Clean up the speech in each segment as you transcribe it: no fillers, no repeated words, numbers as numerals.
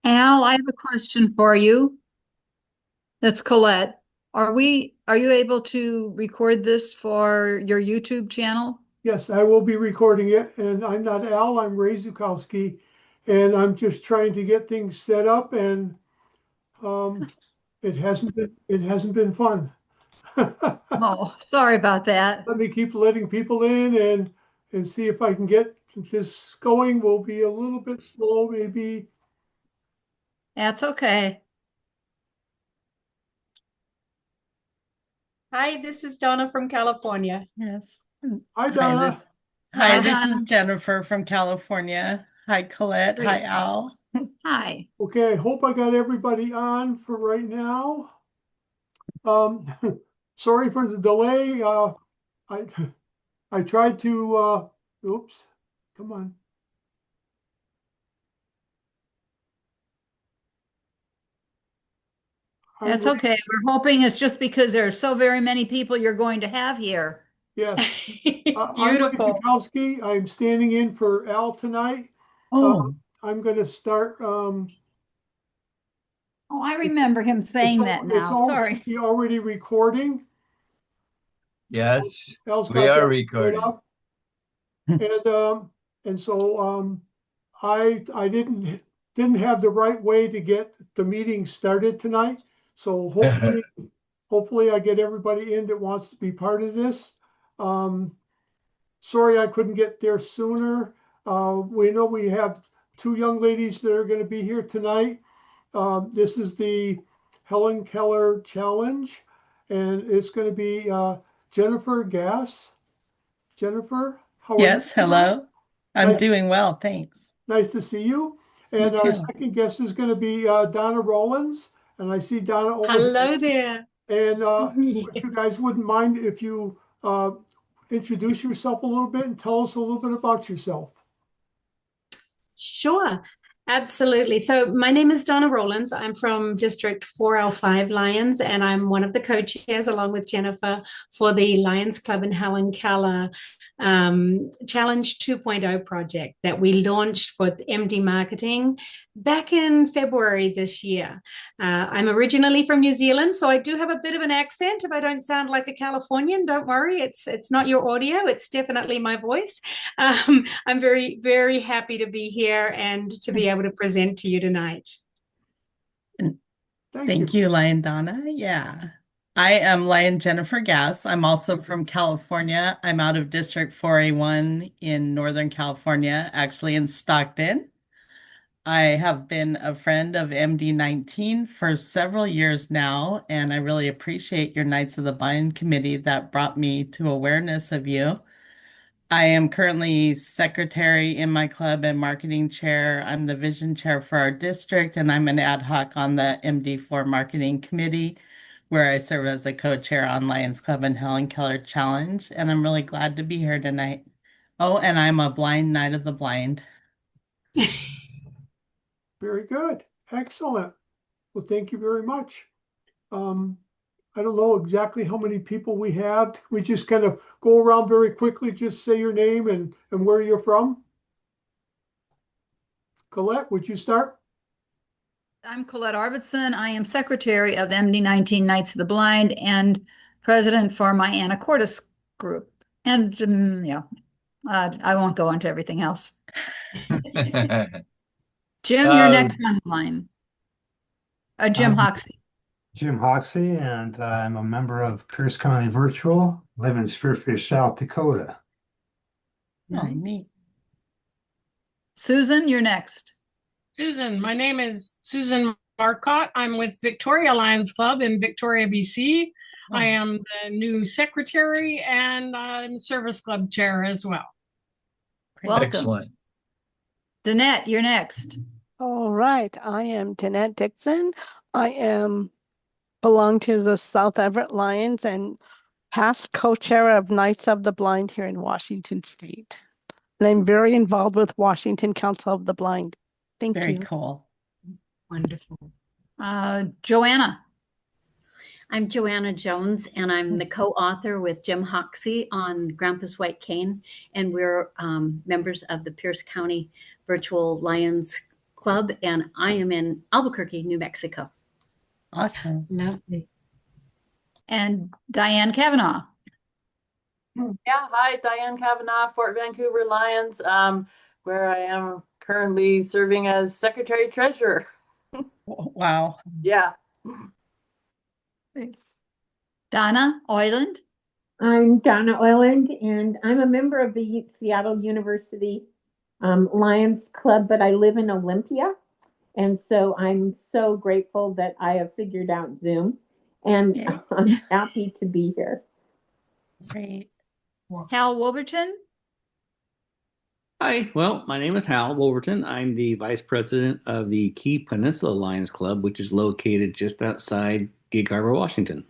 Al, I have a question for you. That's Colette. Are you able to record this for your YouTube channel? Yes, I will be recording it, and I'm not Al, I'm Ray Zukowski, and I'm just trying to get things set up, and um, it hasn't been fun. Oh, sorry about that. Let me keep letting people in and see if I can get this going. We'll be a little bit slow, maybe. That's okay. Hi, this is Donna from California. Yes. Hi, Hi, Donna. Hi, this Donna. is Jennifer from California. Hi, Colette. Hi, Great. Al. Hi. Okay, I hope I got everybody on for right now. Um, sorry for the delay. I I tried to oops, come on. I'm That's okay. We're hoping it's just because there are so very many people you're going to have here. yes. I'm Ray Beautiful. Zukowski. I'm standing in for Al tonight. Uh, Oh, I'm going to start. Oh, I remember him saying that It's now. all should Sorry. be already recording. Yes, Al's we got are that right recording. up, and so I didn't have the right way to get the meeting started tonight. So hopefully I get everybody in that wants to be part of this. Um, Sorry I couldn't get there sooner. We know we have two young ladies that are going to be here tonight. This is the Hellen Keller Challenge, and it's going to be Jennifer Gass. Jennifer, how are you? yes. Hello. I'm Nice, doing well. Thanks. nice to see you. You And our too. second guest is going to be Donna Rollins, and I see Donna over here. Hello there. And if Yeah. you guys wouldn't mind if you introduce yourself a little bit and tell us a little bit about yourself. Sure, absolutely. So my name is Donna Rollins. I'm from District 4L5 Lions, and I'm one of the co-chairs along with Jennifer for the Lions Club in Helen Keller Challenge 2.0 project that we launched for MD Marketing back in February this year. I'm originally from New Zealand, so I do have a bit of an accent. If I don't sound like a Californian, don't worry. It's not your audio. It's definitely my voice. I'm very, very happy to be here and to be able to present to you tonight. Thank you. Thank you, Lion Donna. Yeah. I am Lion Jennifer Gass. I'm also from California. I'm out of District 4A1 in Northern California, actually in Stockton. I have been a friend of MD19 for several years now, and I really appreciate your Knights of the Blind committee that brought me to awareness of you. I am currently secretary in my club and marketing chair. I'm the vision chair for our district, and I'm an ad hoc on the MD4 marketing committee, where I serve as a co-chair on Lions Club and Helen Keller Challenge. And I'm really glad to be here tonight. Oh, and I'm a blind Knight of the Blind. Very good. Excellent. Well, thank you very much. I don't know exactly how many people we have. We just kind of go around very quickly, just say your name and where you're from. Colette, would you start? I'm Colette Arvidsson. I am secretary of MD19 Knights of the Blind and president for my Anacortes group. And I won't go into everything else. Jim, you're Uh, next on line. Jim I'm Hoxie. Jim Hoxie, and I'm a member of Pierce County Virtual, live in Spearfish, South Dakota. Oh, neat. Susan, you're next. Susan, my name is Susan Marcotte. I'm with Victoria Lions Club in Victoria, BC. Oh. I am the new secretary and I'm service club chair as well. Welcome. Excellent. Danette, you're next. All right, I am Danette Dixon. I belong to the South Everett Lions and past co-chair of Knights of the Blind here in Washington State. And I'm very involved with Washington Council of the Blind. Thank Very you. cool. Wonderful. Joanna. I'm Joanna Jones, and I'm the co-author with Jim Hoxie on Grandpa's White Cane, and we're members of the Pierce County Virtual Lions Club, and I am in Albuquerque, New Mexico. Awesome. Lovely. And Diane Kavanaugh. Yeah, hi, Diane Kavanaugh, Fort Vancouver Lions, where I am currently serving as Secretary Treasurer. Wow. Yeah. Donna Oyland. I'm Donna Oyland, and I'm a member of the Seattle University Lions Club, but I live in Olympia. And so I'm so grateful that I have figured out Zoom, and Yeah. I'm happy to be here. Great. Hal Wolverton. Hi, well, my name is Hal Wolverton. I'm the vice president of the Key Peninsula Lions Club, which is located just outside Gig Harbor, Washington.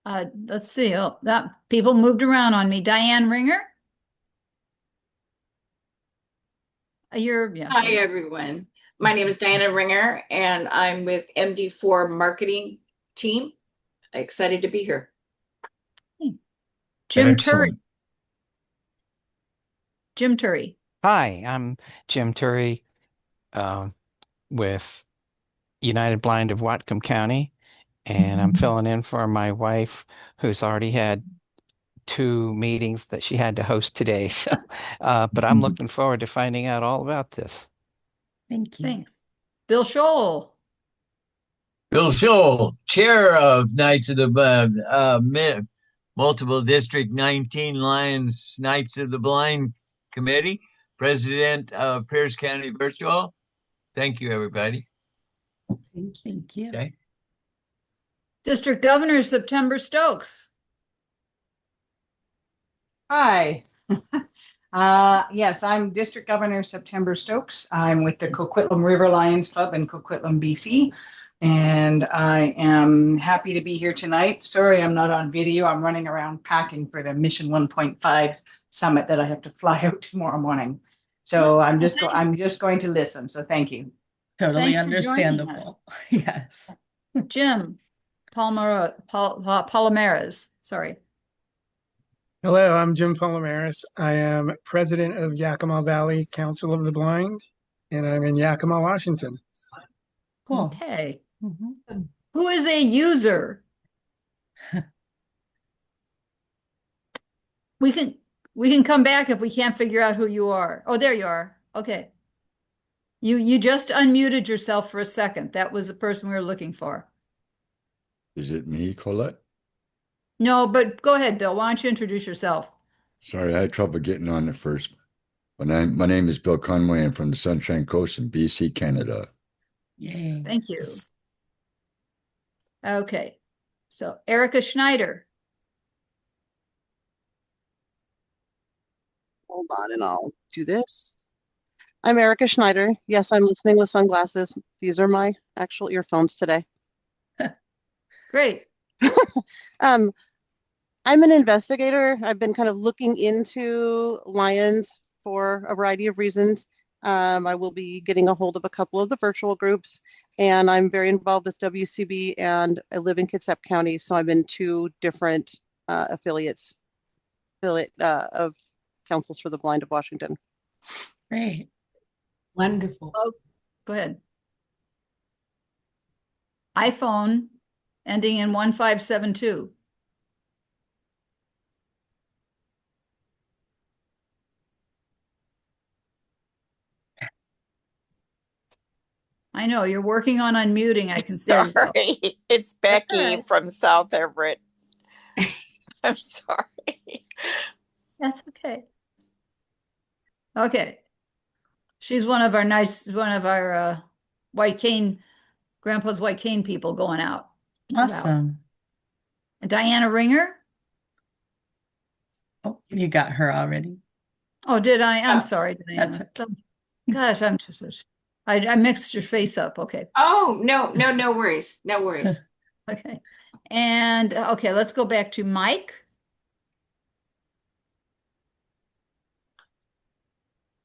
Let's see. Oh, that people moved around on me. Diane Ringer. Hi, everyone. My name is Diana Ringer, and I'm with MD4 Marketing Team. Excited to be here. Jim Turry. Jim Turry. Hi, I'm Jim Turry with United Blind of Whatcom County, and I'm filling in for my wife who's already had 2 meetings that she had to host today. So, but I'm looking forward to finding out all about this. Thank you. Thanks. Bill Scholl. Bill Scholl, chair of Knights of the Multiple District 19 Lions Knights of the Blind Committee, president of Pierce County Virtual. Thank you, everybody. Thank you. Okay. District Governor September Stokes. Hi. Yes, I'm District Governor September Stokes. I'm with the Coquitlam River Lions Club in Coquitlam, BC. And I am happy to be here tonight. Sorry, I'm not on video. I'm running around packing for the Mission 1.5 summit that I have to fly out tomorrow morning. So I'm just going to listen. So thank you. Totally Thanks for joining understandable. Yes. Jim Palomares. Sorry. Hello, I'm Jim Palomares. I am president of Yakima Valley Council of the Blind, and I'm in Yakima, Washington. Cool. Okay. Who is a user? We can come back if we can't figure out who you are. Oh, there you are. Okay. You just unmuted yourself for a second. That was the person we were looking for. Is it me, Colette? No, but go ahead, Bill. Why don't you introduce yourself? Sorry, I had trouble getting on at first. My name is Bill Conway. I'm from the Sunshine Coast in BC, Canada. Yay. Thank you. Okay. So Erica Schneider. Hold on and I'll do this. I'm Erica Schneider. Yes, I'm listening with sunglasses. These are my actual earphones today. Great. I'm an investigator. I've been kind of looking into lions for a variety of reasons. I will be getting a hold of a couple of the virtual groups, and I'm very involved with WCB, and I live in Kitsap County, so I'm in 2 different affiliate of Councils for the Blind of Washington. Great. Wonderful. Oh, go ahead. iPhone ending in 1572. I know you're working on unmuting. I can see. Sorry, it's Becky from South Everett. I'm sorry. That's okay. Okay. She's one of our white cane, Grandpa's white cane people going out. Awesome. And Diana Ringer. Oh, you got her already. Oh, did I? I'm sorry, Diana. That's okay. Gosh, I'm just, I mixed your face up. Okay. Oh, no worries. No worries. Okay. And okay, let's go back to Mike.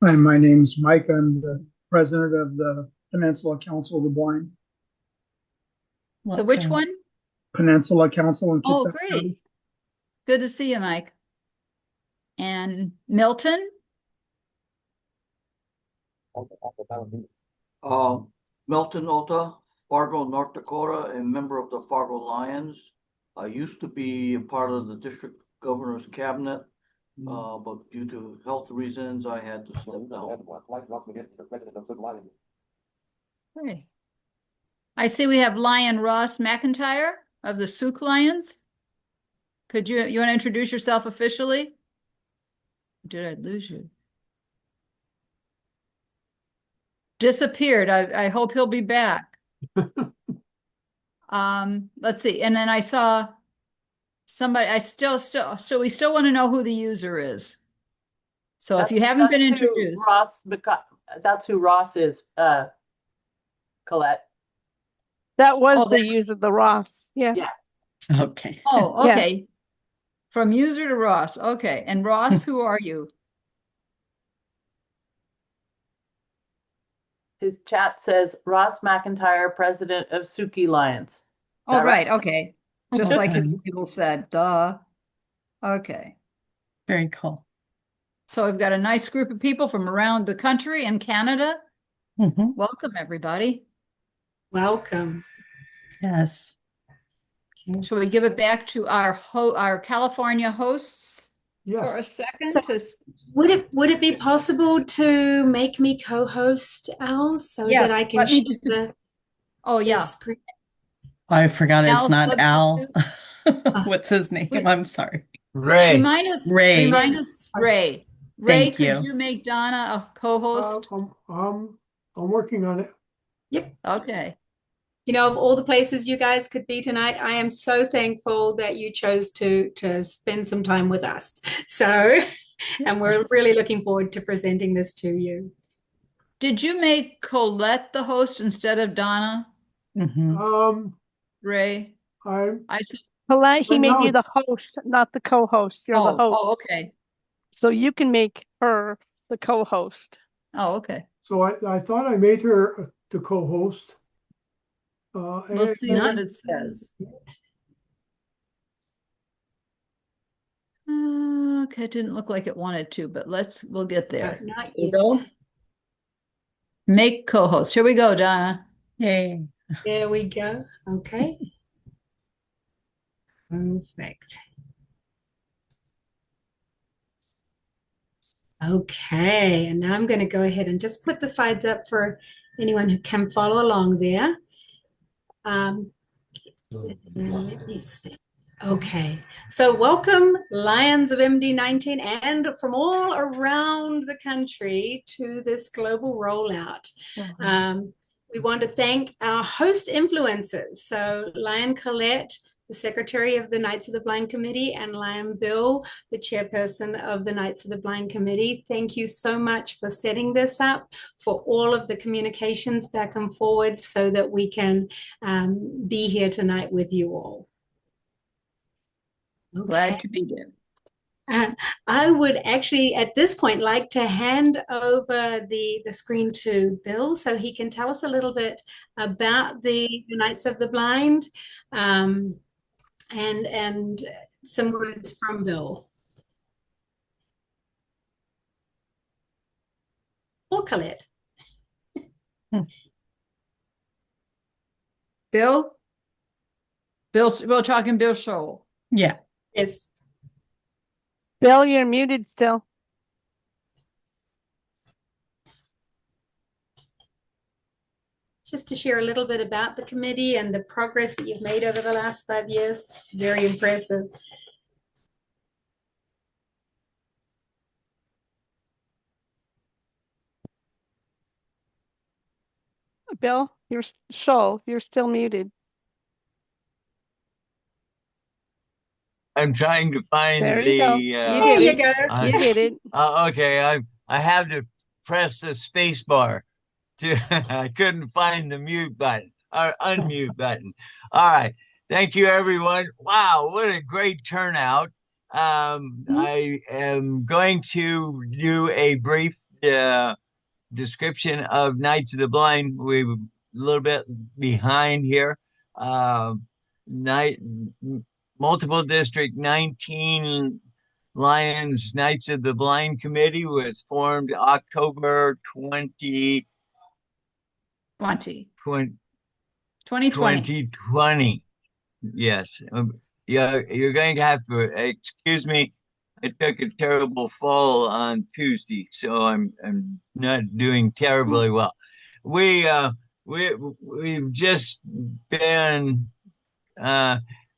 Hi, my name's Mike. I'm the president of the Peninsula Council of the Blind. The which one? Peninsula Council in Oh, Kitsap great. County. Good to see you, Mike. And Milton? Milton Ota, Fargo, North Dakota, a member of the Fargo Lions. I used to be a part of the district governor's cabinet, but due to health reasons, I had to step down. Great. I see we have Lion Ross McIntyre of the Souk Lions. Could you want to introduce yourself officially? Did I lose you? Disappeared. I hope he'll be back. Let's see. And then I saw somebody, so we still want to know who the user is. So if you haven't been introduced. That's who Ross is, Colette. That was the user, the Ross. Yeah. Okay. Oh, okay. From user to Ross. Okay. And Ross, who are you? His chat says Ross McIntyre, president of Suki Lions. Oh, right. Okay. Just like his people said. Duh. Okay. Very cool. So we've got a nice group of people from around the country and Canada. Welcome, everybody. Welcome. Yes. Shall we give it back to our California hosts for a second? Would it be possible to make me co-host, Al, so that I can share the screen? I forgot Al it's not substitute? Al. What's his name? I'm sorry. Ray. Remind us, Ray. Ray, Thank could you. you make Donna a co-host? I'm working on it. Yep. Okay. You know, of all the places you guys could be tonight, I am so thankful that you chose to spend some time with us. So, and we're really looking forward to presenting this to you. Did you make Colette the host instead of Donna? Ray? Colette, he made you the host, not the co-host. You're the host. Oh, okay. So you can make her the co-host. Oh, okay. So I thought I made her the co-host. We'll see what it says. Okay, it didn't look like it wanted to, but we'll get there. Not Here we yet. go. Make co-host. Here we go, Donna. Yay. There we go. Okay. Perfect. Okay, and now I'm going to go ahead and just put the slides up for anyone who can follow along there. Let me see. Okay, so welcome Lions of MD19 and from all around the country to this global rollout. We want to thank our host influencers. So Lion Colette, the Secretary of the Knights of the Blind Committee, and Lion Bill, the Chairperson of the Knights of the Blind Committee. Thank you so much for setting this up, for all of the communications back and forward so that we can be here tonight with you all. Okay. Glad to be there. I would actually, at this point, like to hand over the screen to Bill so he can tell us a little bit about the Knights of the Blind and some words from Bill. Or Colette. Bill? We're talking Bill Scholl. Yeah. Yes. Bill, you're muted still. Just to share a little bit about the committee and the progress that you've made over the last 5 years. Very impressive. Bill, you're still muted. I'm trying to find There you go. the. You did it. You did it. Okay, I have to press the space bar. I couldn't find the mute button or unmute button. All right, thank you, everyone. Wow, what a great turnout! I am going to do a brief description of Knights of the Blind. We're a little bit behind here. night multiple district 19 Lions Knights of the Blind Committee was formed October 20, 20. 20, 2020. 2020. Yes. Yeah, you're going to have to excuse me. I took a terrible fall on Tuesday, so I'm not doing terribly well. We we've just been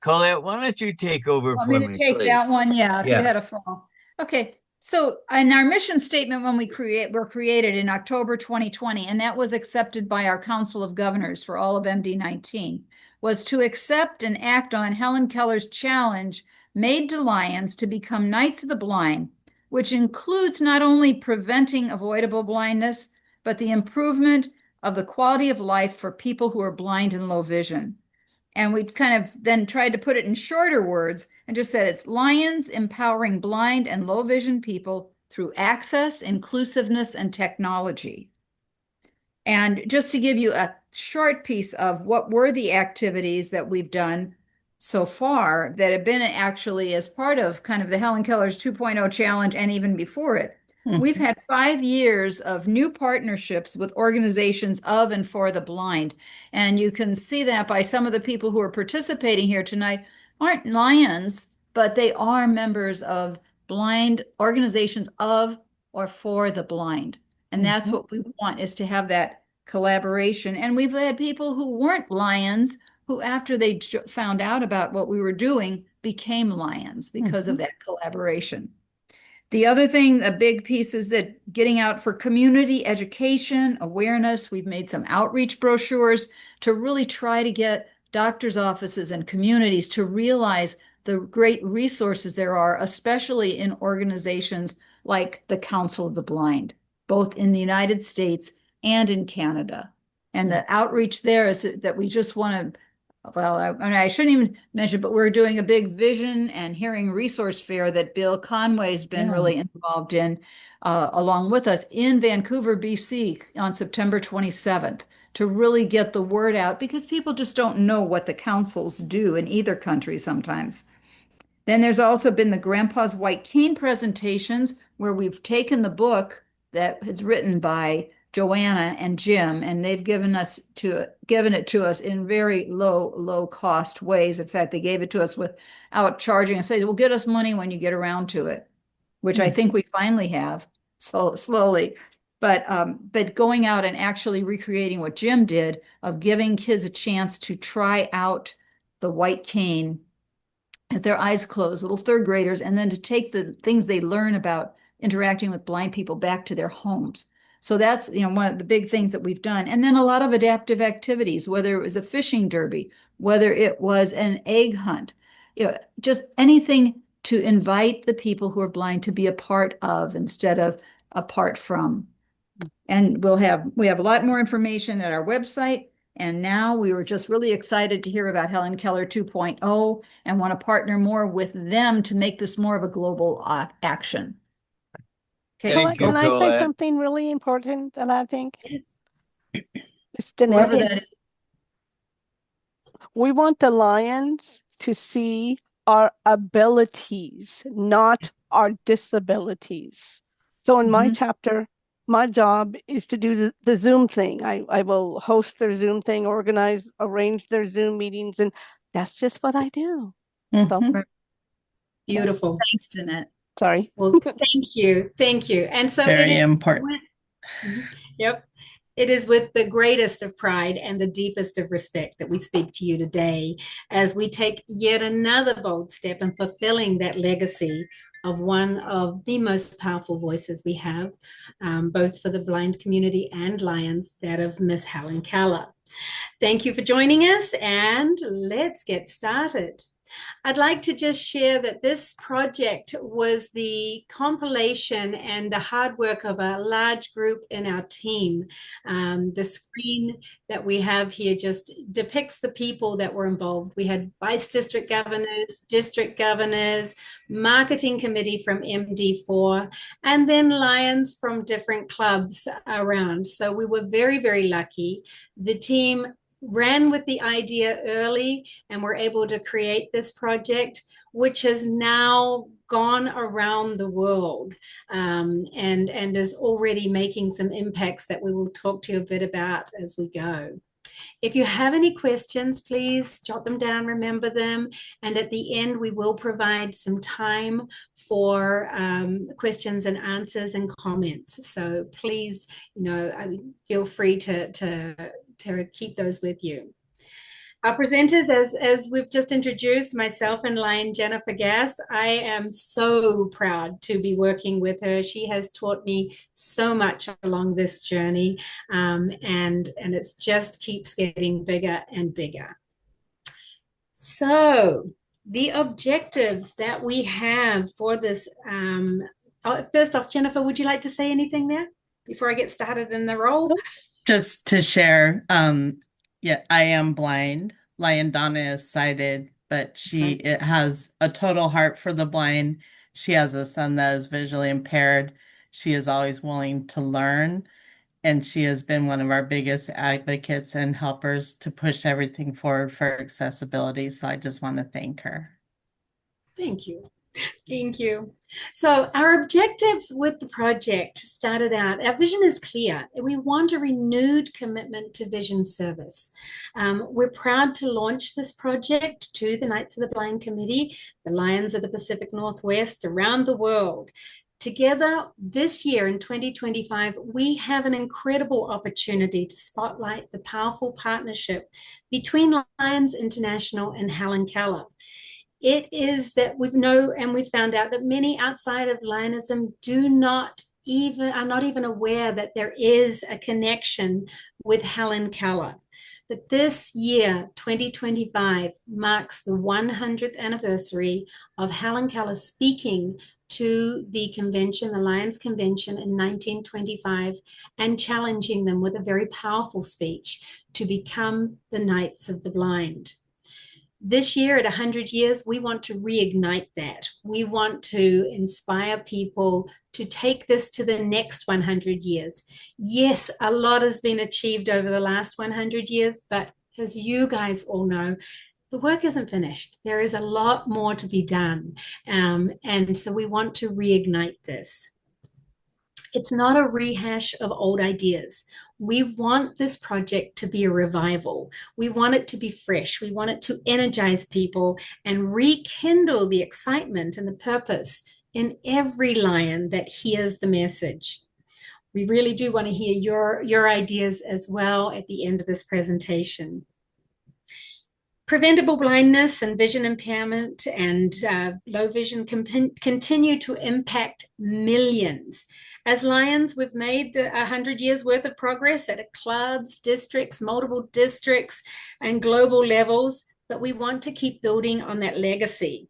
Colette, why don't you take over Want for me to me, take that please? one? Yeah, if you Yeah. had a fall. Okay. So in our mission statement, when were created in October 2020, and that was accepted by our Council of Governors for all of MD19, was to accept and act on Helen Keller's challenge made to Lions to become Knights of the Blind, which includes not only preventing avoidable blindness, but the improvement of the quality of life for people who are blind and low vision. And we kind of then tried to put it in shorter words and just said it's Lions empowering blind and low vision people through access, inclusiveness, and technology. And just to give you a short piece of what were the activities that we've done so far that have been actually as part of kind of the Helen Keller's 2.0 challenge and even before it, we've had 5 years of new partnerships with organizations of and for the blind. And you can see that by some of the people who are participating here tonight aren't Lions, but they are members of blind organizations of or for the blind. And that's what we want, is to have that collaboration. And we've had people who weren't Lions who, after they found out about what we were doing, became Lions because of that collaboration. The other thing, a big piece, is that getting out for community education, awareness. We've made some outreach brochures to really try to get doctors' offices and communities to realize the great resources there are, especially in organizations like the Council of the Blind, both in the United States and in Canada. And the outreach there is that we just want to, well, I shouldn't even mention, but we're doing a big vision and hearing resource fair that Bill Conway's been really involved in, along with us in Vancouver, BC on September 27th, to really get the word out, because people just don't know what the councils do in either country sometimes. Then there's also been the Grandpa's White Cane presentations, where we've taken the book that is written by Joanna and Jim, and they've given it to us in very low cost ways. In fact, they gave it to us without charging and say, "Well, get us money when you get around to it," which I think we finally have, so slowly. But going out and actually recreating what Jim did, of giving kids a chance to try out the white cane with their eyes closed, little third graders, and then to take the things they learn about interacting with blind people back to their homes. So that's, one of the big things that we've done. And then a lot of adaptive activities, whether it was a fishing derby, whether it was an egg hunt, just anything to invite the people who are blind to be a part of instead of apart from. And we have a lot more information at our website. And now we were just really excited to hear about Helen Keller 2.0 and want to partner more with them to make this more of a global action. Okay. Thank you, Can I say Colette. something really important that I think? It's Whoever that is. We want the Lions to see our abilities, not our disabilities. So in my chapter, my job is to do the Zoom thing. I will host their Zoom thing, arrange their Zoom meetings, and that's just what I do. So Beautiful. Thanks, Jeanette. Sorry. Well, thank you. Thank you. And so Very it is important. Yep. It is with the greatest of pride and the deepest of respect that we speak to you today as we take yet another bold step in fulfilling that legacy of one of the most powerful voices we have, both for the blind community and Lions, that of Miss Helen Keller. Thank you for joining us, and let's get started. I'd like to just share that this project was the compilation and the hard work of a large group in our team. The screen that we have here just depicts the people that were involved. We had vice district governors, marketing committee from MD4, and then Lions from different clubs around. So we were very, very lucky. The team ran with the idea early and were able to create this project, which has now gone around the world, and is already making some impacts that we will talk to you a bit about as we go. If you have any questions, please jot them down, remember them. And at the end, we will provide some time for questions and answers and comments. So please, feel free to keep those with you. Our presenters, as we've just introduced, myself and Lion Jennifer Gass, I am so proud to be working with her. She has taught me so much along this journey, and it just keeps getting bigger and bigger. So the objectives that we have for this, first off, Jennifer, would you like to say anything there before I get started in the role? Just to share, yeah, I am blind. Lion Donna is sighted, but she has a total heart for the blind. She has a son that is visually impaired. She is always willing to learn, and she has been one of our biggest advocates and helpers to push everything forward for accessibility. So I just want to thank her. Thank you. Thank you. So our objectives with the project started out, our vision is clear. We want a renewed commitment to vision service. We're proud to launch this project to the Knights of the Blind Committee, the Lions of the Pacific Northwest, around the world. Together this year in 2025, we have an incredible opportunity to spotlight the powerful partnership between Lions International and Hellen Keller. It is that we've found out that many outside of Lionism are not even aware that there is a connection with Hellen Keller. But this year, 2025, marks the 100th anniversary of Hellen Keller speaking to the convention, the Lions Convention in 1925, and challenging them with a very powerful speech to become the Knights of the Blind. This year, at 100 years, we want to reignite that. We want to inspire people to take this to the next 100 years. Yes, a lot has been achieved over the last 100 years, but as you guys all know, the work isn't finished. There is a lot more to be done. And so we want to reignite this. It's not a rehash of old ideas. We want this project to be a revival. We want it to be fresh. We want it to energize people and rekindle the excitement and the purpose in every Lion that hears the message. We really do want to hear your ideas as well at the end of this presentation. Preventable blindness and vision impairment and low vision continue to impact millions. As Lions, we've made 100 years worth of progress at clubs, districts, multiple districts, and global levels, but we want to keep building on that legacy.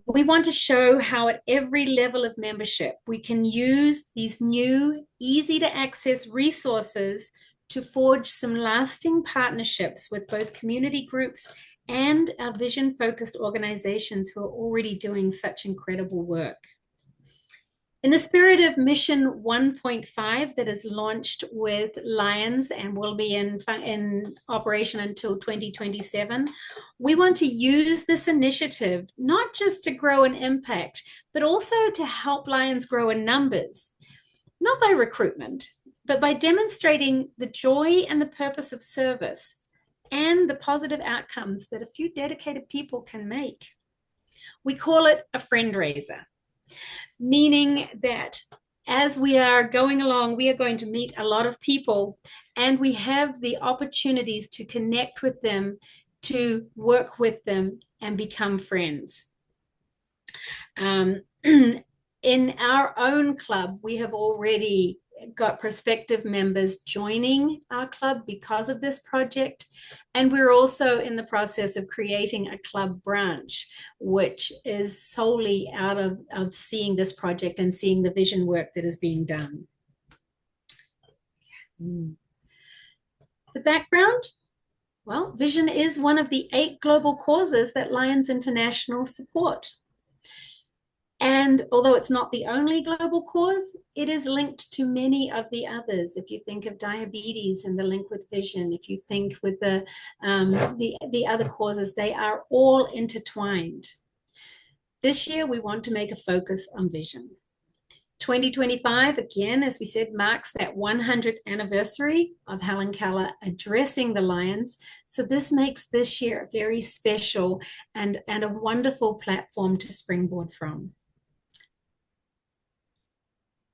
We want to show how at every level of membership, we can use these new, easy to access resources to forge some lasting partnerships with both community groups and our vision-focused organizations who are already doing such incredible work. In the spirit of Mission 1.5 that is launched with Lions and will be in operation until 2027, we want to use this initiative not just to grow in impact, but also to help Lions grow in numbers, not by recruitment, but by demonstrating the joy and the purpose of service and the positive outcomes that a few dedicated people can make. We call it a friend raiser, meaning that as we are going along, we are going to meet a lot of people and we have the opportunities to connect with them, to work with them and become friends. In our own club, we have already got prospective members joining our club because of this project. And we're also in the process of creating a club branch, which is solely out of seeing this project and seeing the vision work that is being done. The background? Well, vision is one of the 8 global causes that Lions International support. And although it's not the only global cause, it is linked to many of the others. If you think of diabetes and the link with vision, if you think with the other causes, they are all intertwined. This year, we want to make a focus on vision. 2025, again, as we said, marks that 100th anniversary of Helen Keller addressing the Lions. So this makes this year very special and a wonderful platform to springboard from.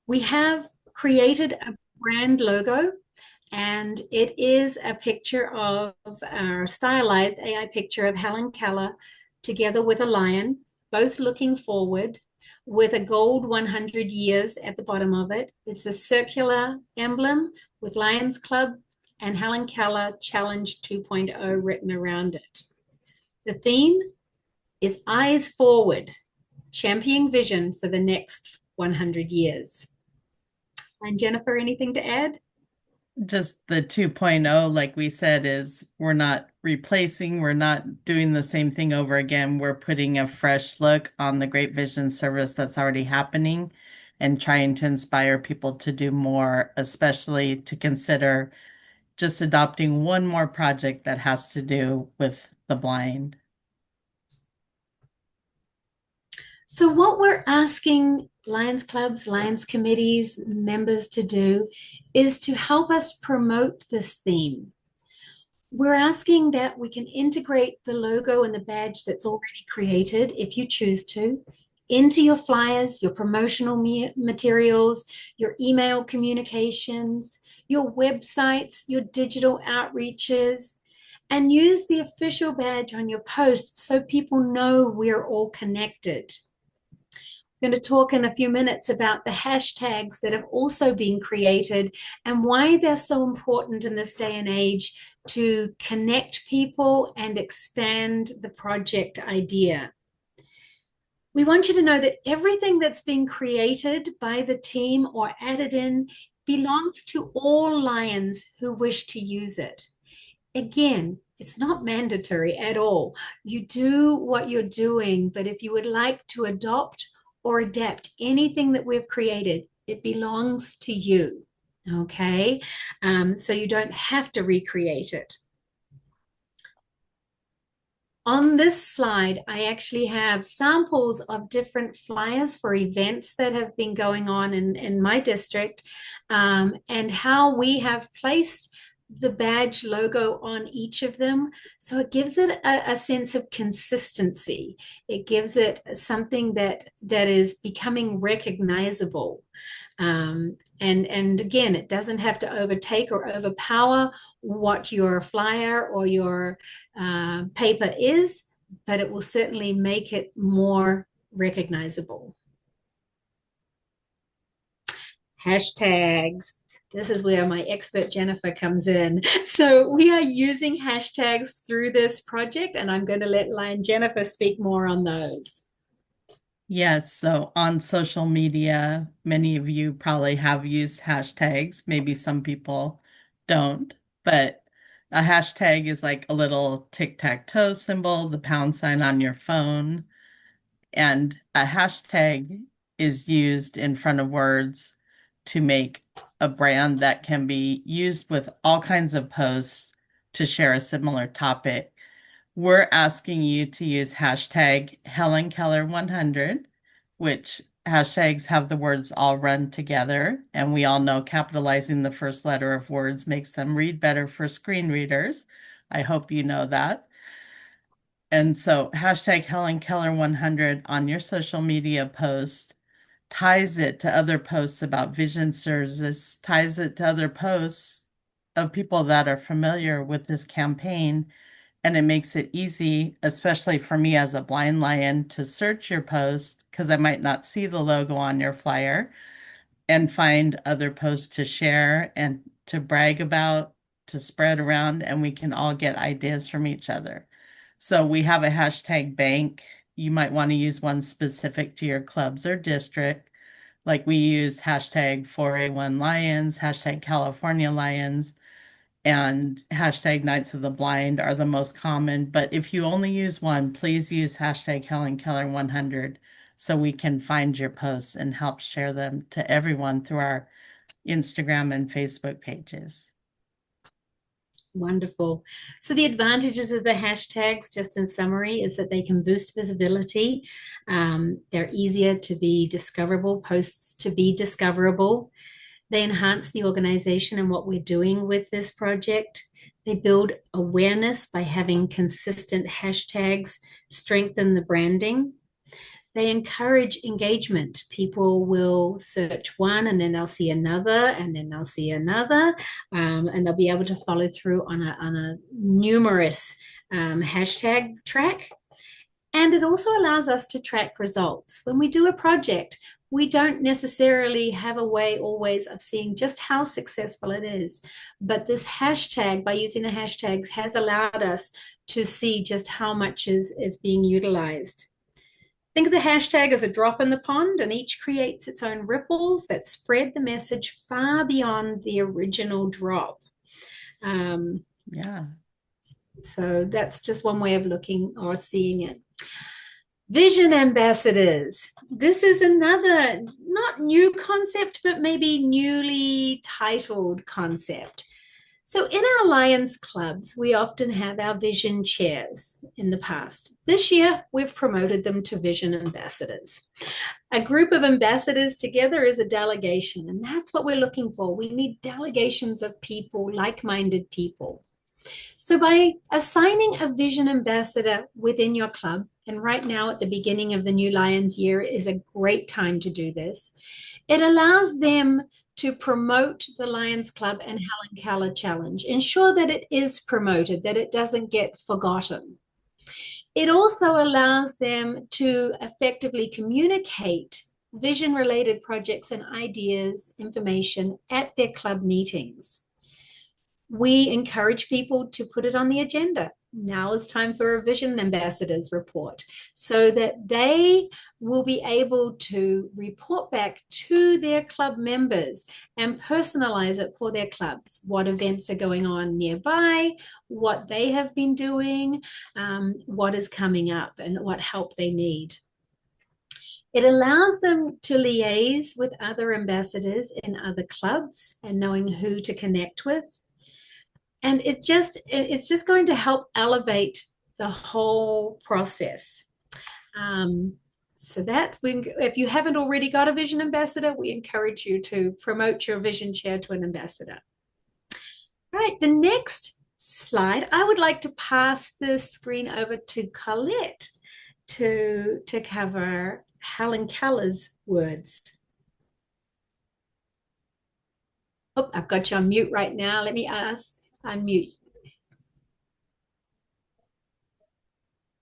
We have created a brand logo, and it is a picture of our stylized AI picture of Helen Keller together with a lion, both looking forward with a gold 100 years at the bottom of it. It's a circular emblem with Lions Club and Helen Keller Challenge 2.0 written around it. The theme is Eyes Forward, championing vision for the next 100 years. And Jennifer, anything to add? Just the 2.0, like we said, is we're not replacing, we're not doing the same thing over again. We're putting a fresh look on the Great Vision service that's already happening and trying to inspire people to do more, especially to consider just adopting one more project that has to do with the blind. So what we're asking Lions clubs, Lions committees, members to do is to help us promote this theme. We're asking that we can integrate the logo and the badge that's already created, if you choose to, into your flyers, your promotional materials, your email communications, your websites, your digital outreaches, and use the official badge on your posts so people know we're all connected. Going to talk in a few minutes about the hashtags that have also been created and why they're so important in this day and age to connect people and expand the project idea. We want you to know that everything that's been created by the team or added in belongs to all Lions who wish to use it. Again, it's not mandatory at all. You do what you're doing, but if you would like to adopt or adapt anything that we've created, it belongs to you, okay? So you don't have to recreate it. On this slide, I actually have samples of different flyers for events that have been going on in my district, and how we have placed the badge logo on each of them. So it gives it a sense of consistency. It gives it something that is becoming recognizable. And again, it doesn't have to overtake or overpower what your flyer or your paper is, but it will certainly make it more recognizable. Hashtags. This is where my expert Jennifer comes in. So we are using hashtags through this project, and I'm going to let Lion Jennifer speak more on those. Yes, so on social media, many of you probably have used hashtags. Maybe some people don't, but a hashtag is like a little tic-tac-toe symbol, the pound sign on your phone. And a hashtag is used in front of words to make a brand that can be used with all kinds of posts to share a similar topic. We're asking you to use hashtag Helen Keller 100, which hashtags have the words all run together. And we all know capitalizing the first letter of words makes them read better for screen readers. I hope you know that. And so hashtag Helen Keller 100 on your social media post ties it to other posts about vision service, ties it to other posts of people that are familiar with this campaign. And it makes it easy, especially for me as a blind lion, to search your post because I might not see the logo on your flyer and find other posts to share and to brag about, to spread around, and we can all get ideas from each other. So we have a hashtag bank. You might want to use one specific to your clubs or district. Like we use hashtag 4A1 Lions, hashtag California Lions, and hashtag Knights of the Blind are the most common. But if you only use one, please use hashtag Helen Keller 100 so we can find your posts and help share them to everyone through our Instagram and Facebook pages. Wonderful. So the advantages of the hashtags, just in summary, is that they can boost visibility. They're easier to be discoverable, posts to be discoverable. They enhance the organization and what we're doing with this project. They build awareness by having consistent hashtags, strengthen the branding. They encourage engagement. People will search one and then they'll see another and then they'll see another, and they'll be able to follow through on a numerous hashtag track. And it also allows us to track results. When we do a project, we don't necessarily have a way always of seeing just how successful it is. But this hashtag, by using the hashtags, has allowed us to see just how much is being utilized. Think of the hashtag as a drop in the pond, and each creates its own ripples that spread the message far beyond the original drop. Yeah. So that's just one way of looking or seeing it. Vision ambassadors. This is another not new concept, but maybe newly titled concept. So in our Lions clubs, we often have our vision chairs in the past. This year, we've promoted them to vision ambassadors. A group of ambassadors together is a delegation, and that's what we're looking for. We need delegations of people, like-minded people. So by assigning a vision ambassador within your club, and right now at the beginning of the new Lions year is a great time to do this, it allows them to promote the Lions Club and Hellen Keller Challenge, ensure that it is promoted, that it doesn't get forgotten. It also allows them to effectively communicate vision-related projects and ideas, information at their club meetings. We encourage people to put it on the agenda. Now is time for a Vision Ambassadors report so that they will be able to report back to their club members and personalize it for their clubs, what events are going on nearby, what they have been doing, what is coming up, and what help they need. It allows them to liaise with other ambassadors in other clubs and knowing who to connect with. And it's just going to help elevate the whole process. So that's if you haven't already got a vision ambassador, we encourage you to promote your vision chair to an ambassador. All right, the next slide, I would like to pass the screen over to Colette to cover Helen Keller's words. Oh, I've got you on mute right now. Let me unmute.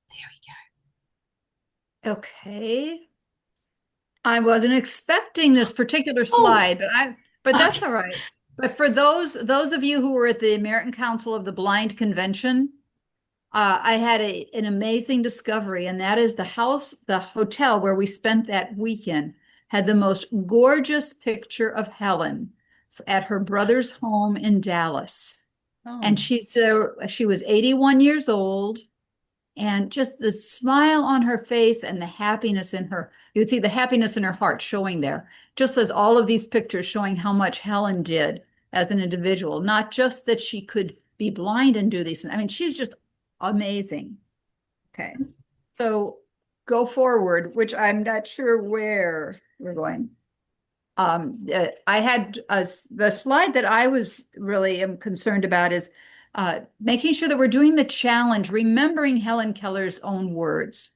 There we go. Okay. I wasn't expecting this particular slide, but that's all right. But for those of you who were at the American Council of the Blind convention, I had an amazing discovery, and that is the hotel where we spent that weekend had the most gorgeous picture of Helen at her brother's home in Dallas. Oh. And she was 81 years old, and just the smile on her face and the happiness in her, you would see the happiness in her heart showing there, just as all of these pictures showing how much Helen did as an individual, not just that she could be blind and do these. I mean, she's just amazing. Okay, so go forward, which I'm not sure where we're going. I had the slide that I was really am concerned about is making sure that we're doing the challenge, remembering Helen Keller's own words,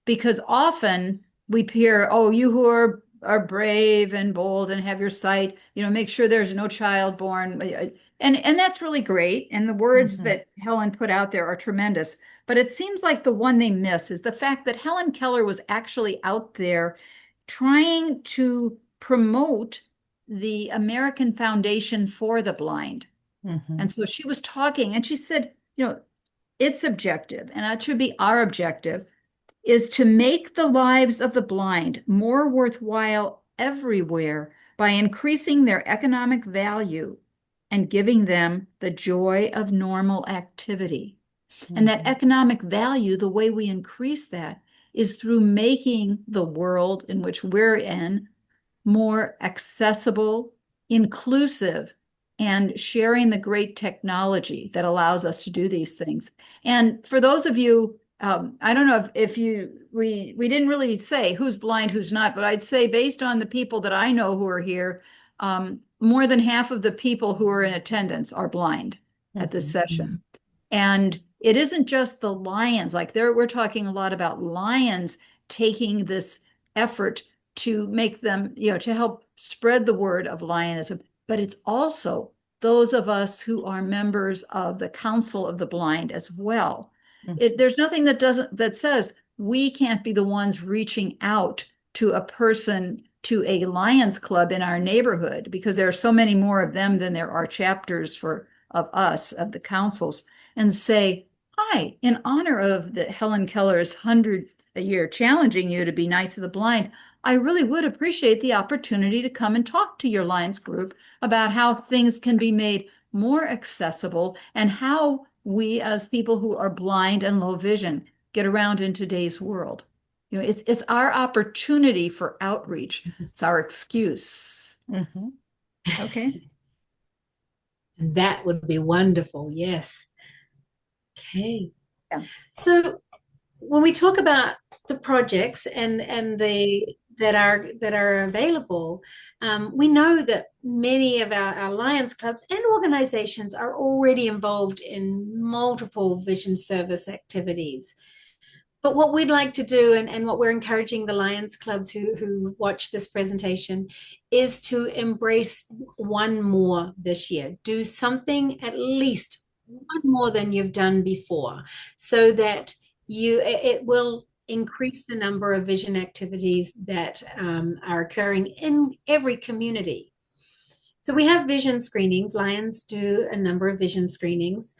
because often we hear, "Oh, you who are brave and bold and have your sight, make sure there's no child born," and that's really great. And the words that Helen put out there are tremendous. But it seems like the one they miss is the fact that Helen Keller was actually out there trying to promote the American Foundation for the Blind. And so she was talking and she said, its objective, and that should be our objective, is to make the lives of the blind more worthwhile everywhere by increasing their economic value and giving them the joy of normal activity. And that economic value, the way we increase that is through making the world in which we're in more accessible, inclusive, and sharing the great technology that allows us to do these things. And for those of you, I don't know if we didn't really say who's blind, who's not, but I'd say based on the people that I know who are here, more than half of the people who are in attendance are blind at this session. And it isn't just the Lions, like we're talking a lot about Lions taking this effort to make them, to help spread the word of Lionism, but it's also those of us who are members of the Council of the Blind as well. There's nothing that says we can't be the ones reaching out to a person, to a Lions Club in our neighborhood, because there are so many more of them than there are chapters of us, of the councils, and say, hi, in honor of the Hellen Keller's 100th year challenging you to be Knights of the Blind, I really would appreciate the opportunity to come and talk to your Lions group about how things can be made more accessible and how we as people who are blind and low vision get around in today's world. It's our opportunity for outreach. It's our excuse. Okay. That would be wonderful. Yes. Okay. Yeah. So when we talk about the projects and that are available, we know that many of our Lions clubs and organizations are already involved in multiple vision service activities. But what we'd like to do, and what we're encouraging the Lions clubs who watch this presentation, is to embrace one more this year. Do something at least one more than you've done before, so that it will increase the number of vision activities that are occurring in every community. So we have vision screenings. Lions do a number of vision screenings.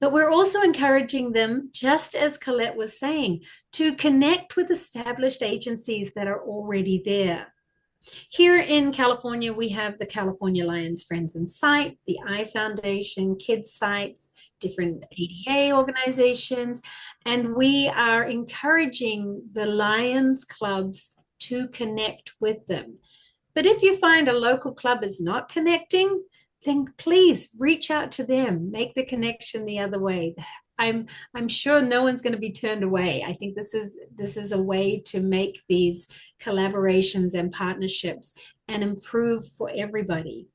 But we're also encouraging them, just as Colette was saying, to connect with established agencies that are already there. Here in California, we have the California Lions Friends in Sight, the Eye Foundation, Kids Sites, different ADA organizations, and we are encouraging the Lions clubs to connect with them. But if you find a local club is not connecting, then please reach out to them, make the connection the other way. I'm sure no one's going to be turned away. I think this is a way to make these collaborations and partnerships and improve for everybody.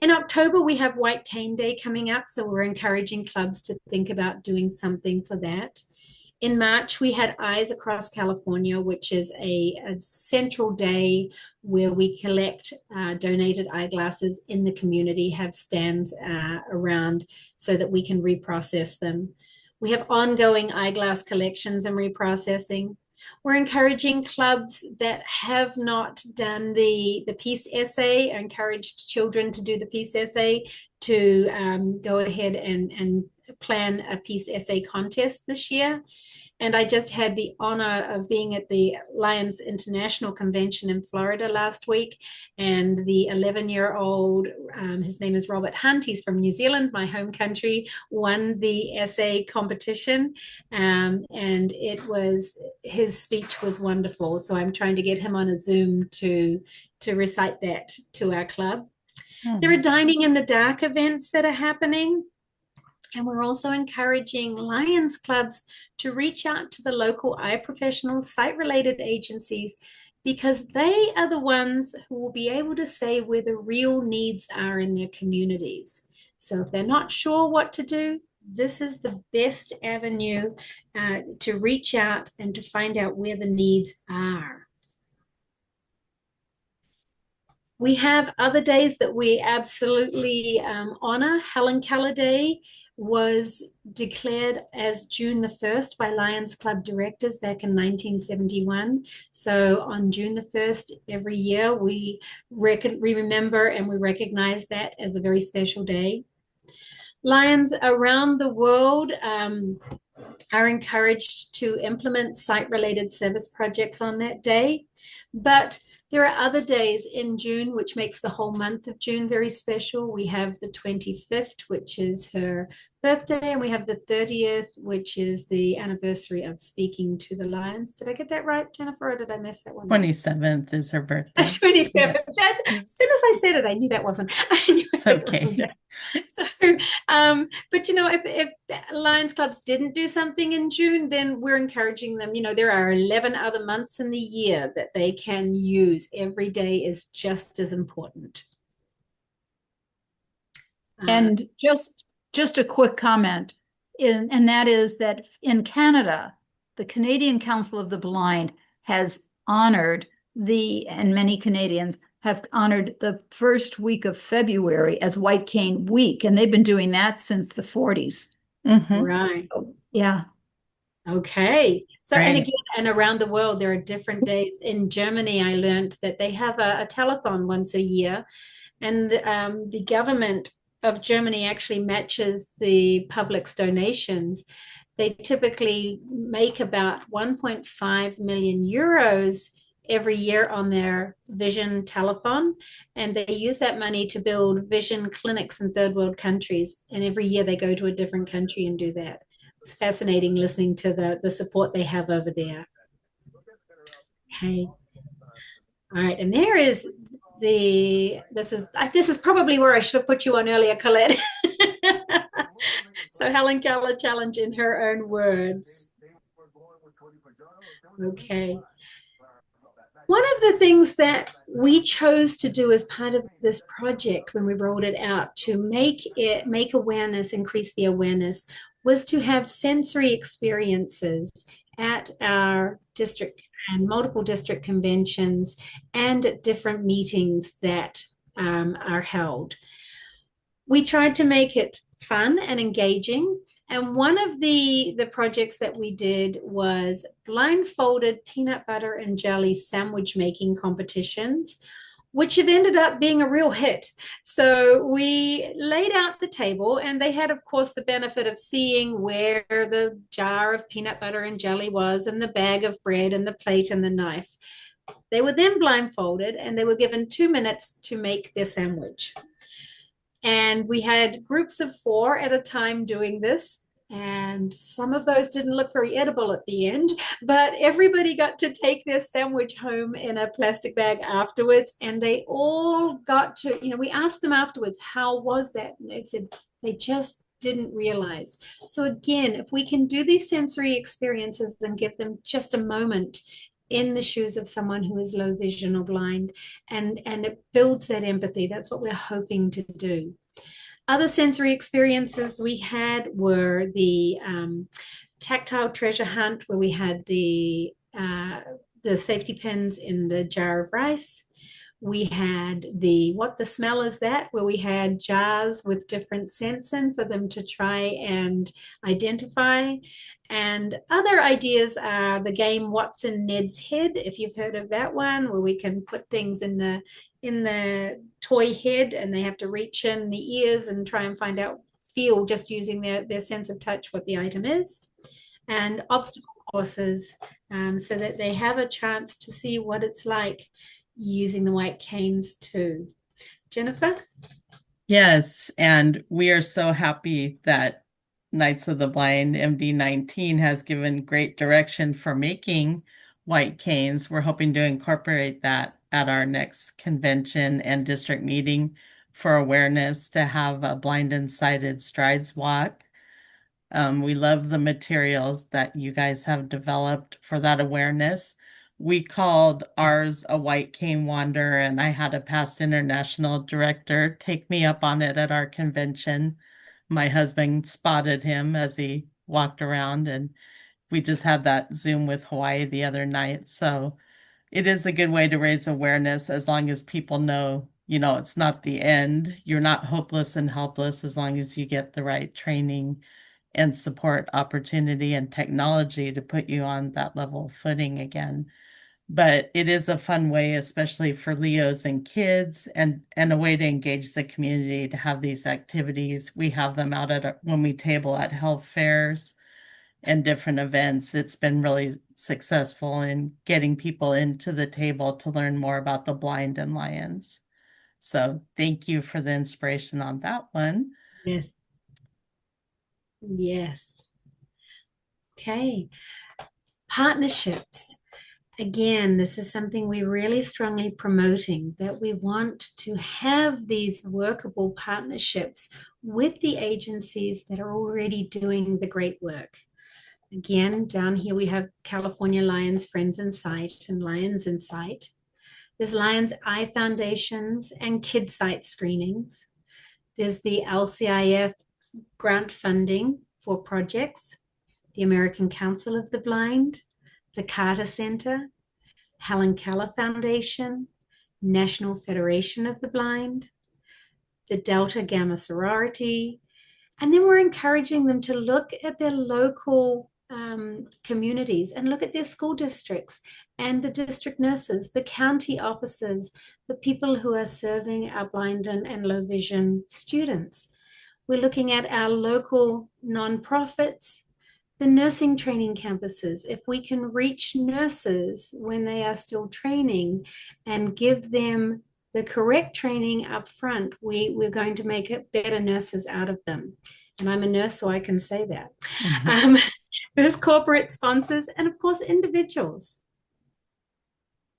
In October, we have White Cane Day coming up, so we're encouraging clubs to think about doing something for that. In March, we had Eyes Across California, which is a central day where we collect donated eyeglasses in the community, have stands around so that we can reprocess them. We have ongoing eyeglass collections and reprocessing. We're encouraging clubs that have not done the peace essay, encouraged children to do the peace essay, to go ahead and plan a peace essay contest this year. And I just had the honor of being at the Lions International Convention in Florida last week. And the 11-year-old, his name is Robert Hunt, he's from New Zealand, my home country, won the essay competition. And his speech was wonderful. So I'm trying to get him on a Zoom to recite that to our club. There are Dining in the Dark events that are happening. And we're also encouraging Lions clubs to reach out to the local eye professionals, sight-related agencies, because they are the ones who will be able to say where the real needs are in their communities. So if they're not sure what to do, this is the best avenue to reach out and to find out where the needs are. We have other days that we absolutely honor. Hellen Keller Day was declared as June the 1st by Lions Club directors back in 1971. So on June the 1st every year, we remember and we recognize that as a very special day. Lions around the world are encouraged to implement site-related service projects on that day. But there are other days in June, which makes the whole month of June very special. We have the 25th, which is her birthday, and we have the 30th, which is the anniversary of speaking to the lions. Did I get that right, Jennifer, or did I mess that one up? 27th is her birthday. 27th. Yeah. As soon as I said it, I knew that wasn't. I knew It's okay. So, but if Lions clubs didn't do something in June, then we're encouraging them. There are 11 other months in the year that they can use. Every day is just as important. And just a quick comment, and that is that in Canada, the Canadian Council of the Blind has honored and many Canadians have honored the first week of February as White Cane Week, and they've been doing that since the 40s. Right. Yeah. Okay. So, and Great. again, and around the world, there are different days. In Germany, I learned that they have a telethon once a year, and the government of Germany actually matches the public's donations. They typically make about 1.5 million euros every year on their vision telethon, and they use that money to build vision clinics in third world countries. And every year they go to a different country and do that. It's fascinating listening to the support they have over there. Okay. All right, and there is this is probably where I should have put you on earlier, Colette. So Helen Keller challenge in her own words. Okay. One of the things that we chose to do as part of this project when we rolled it out to make awareness, increase the awareness, was to have sensory experiences at our district and multiple district conventions and at different meetings that are held. We tried to make it fun and engaging. And one of the projects that we did was blindfolded peanut butter and jelly sandwich making competitions, which have ended up being a real hit. So we laid out the table, and they had, of course, the benefit of seeing where the jar of peanut butter and jelly was, and the bag of bread, and the plate, and the knife. They were then blindfolded, and they were given 2 minutes to make their sandwich. And we had groups of 4 at a time doing this. And some of those didn't look very edible at the end, but everybody got to take their sandwich home in a plastic bag afterwards. And they all got to, we asked them afterwards, how was that? And they said they just didn't realize. So again, if we can do these sensory experiences and give them just a moment in the shoes of someone who is low vision or blind, and it builds that empathy. That's what we're hoping to do. Other sensory experiences we had were the tactile treasure hunt, where we had the safety pins in the jar of rice. We had the what the smell is that, where we had jars with different scents in for them to try and identify. And other ideas are the game What's in Ned's Head, if you've heard of that one, where we can put things in the toy head and they have to reach in the ears and try and feel just using their sense of touch what the item is. And obstacle courses, so that they have a chance to see what it's like using the white canes too. Jennifer? Yes, and we are so happy that Knights of the Blind MD19 has given great direction for making white canes. We're hoping to incorporate that at our next convention and district meeting for awareness, to have a blind and sighted strides walk. We love the materials that you guys have developed for that awareness. We called ours a White Cane Wander, and I had a past international director take me up on it at our convention. My husband spotted him as he walked around, and we just had that Zoom with Hawaii the other night. So it is a good way to raise awareness, as long as people know, it's not the end. You're not hopeless and helpless as long as you get the right training and support opportunity and technology to put you on that level footing again. But it is a fun way, especially for Leos and kids, and a way to engage the community to have these activities. We have them out when we table at health fairs and different events. It's been really successful in getting people into the table to learn more about the blind and lions. So thank you for the inspiration on that one. Yes. Yes. Okay. Partnerships. Again, this is something we're really strongly promoting, that we want to have these workable partnerships with the agencies that are already doing the great work. Again, down here we have California Lions Friends in Sight and Lions in Sight. There's Lions Eye Foundations and Kid Sight screenings. There's the LCIF grant funding for projects, the American Council of the Blind, the Carter Center, Helen Keller Foundation, National Federation of the Blind, the Delta Gamma Sorority, and then we're encouraging them to look at their local communities and look at their school districts and the district nurses, the county officers, the people who are serving our blind and low vision students. We're looking at our local nonprofits, the nursing training campuses. If we can reach nurses when they are still training and give them the correct training up front, we're going to make it better nurses out of them. And I'm a nurse, so I can say that. There's corporate sponsors and, of course, individuals.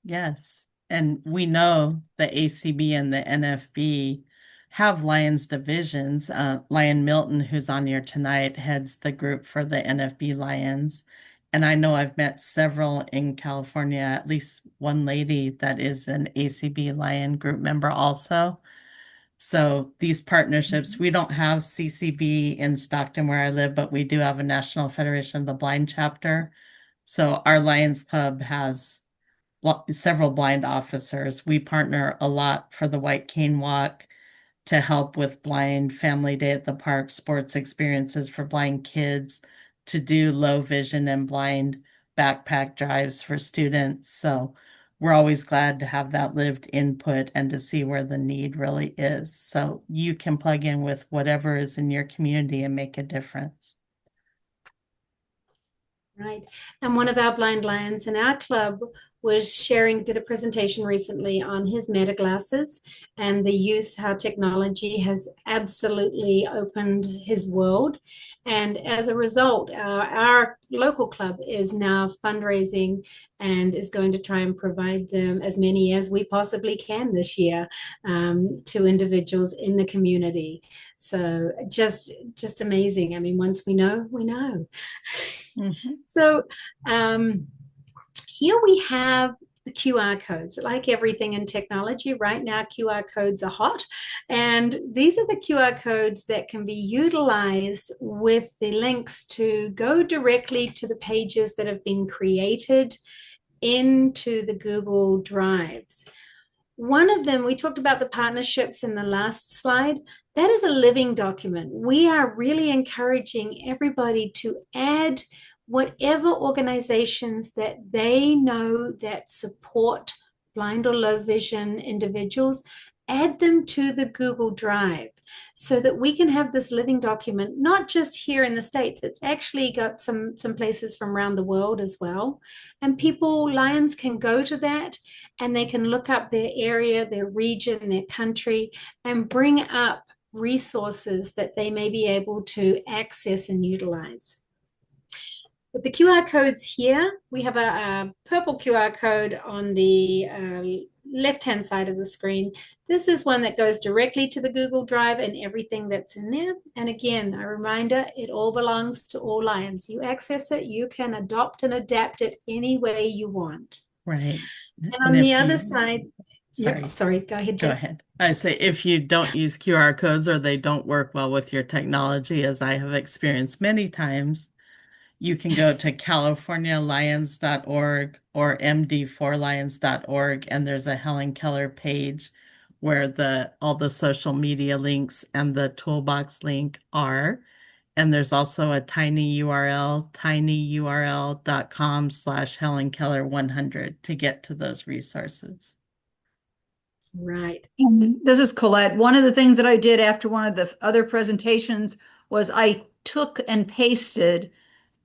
Yes. And we know the ACB and the NFB have Lions divisions. Lion Milton, who's on here tonight, heads the group for the NFB Lions. And I know I've met several in California, at least one lady that is an ACB Lion group member also. So these partnerships, we don't have CCB in Stockton where I live, but we do have a National Federation of the Blind chapter. So our Lions Club has several blind officers. We partner a lot for the White Cane Walk to help with Blind Family Day at the Park, sports experiences for blind kids, to do low vision and blind backpack drives for students. So we're always glad to have that lived input and to see where the need really is. So you can plug in with whatever is in your community and make a difference. Right. And one of our blind lions in our club did a presentation recently on his meta glasses and the use, how technology has absolutely opened his world. And as a result, our local club is now fundraising and is going to try and provide them as many as we possibly can this year to individuals in the community. So just amazing. I mean, once we know, we know. Mm-hmm. So here we have the QR codes. Like everything in technology, right now QR codes are hot. And these are the QR codes that can be utilized with the links to go directly to the pages that have been created into the Google Drives. One of them, we talked about the partnerships in the last slide. That is a living document. We are really encouraging everybody to add whatever organizations that they know that support blind or low vision individuals, add them to the Google Drive so that we can have this living document, not just here in the States. It's actually got some places from around the world as well. And people, Lions, can go to that and they can look up their area, their region, their country, and bring up resources that they may be able to access and utilize. With the QR codes here, we have a purple QR code on the left-hand side of the screen. This is one that goes directly to the Google Drive and everything that's in there. And again, a reminder, it all belongs to all Lions. You access it, you can adopt and adapt it any way you want. Right. And on the other side, sorry, go ahead. Go ahead. I say if you don't use QR codes or they don't work well with your technology, as I have experienced many times, you can go to californialions.org or md4lions.org, and there's a Helen Keller page where all the social media links and the toolbox link are. And there's also a tiny URL, tinyurl.com/HelenKeller100 to get to those resources. Right. This is Colette. One of the things that I did after one of the other presentations was I took and pasted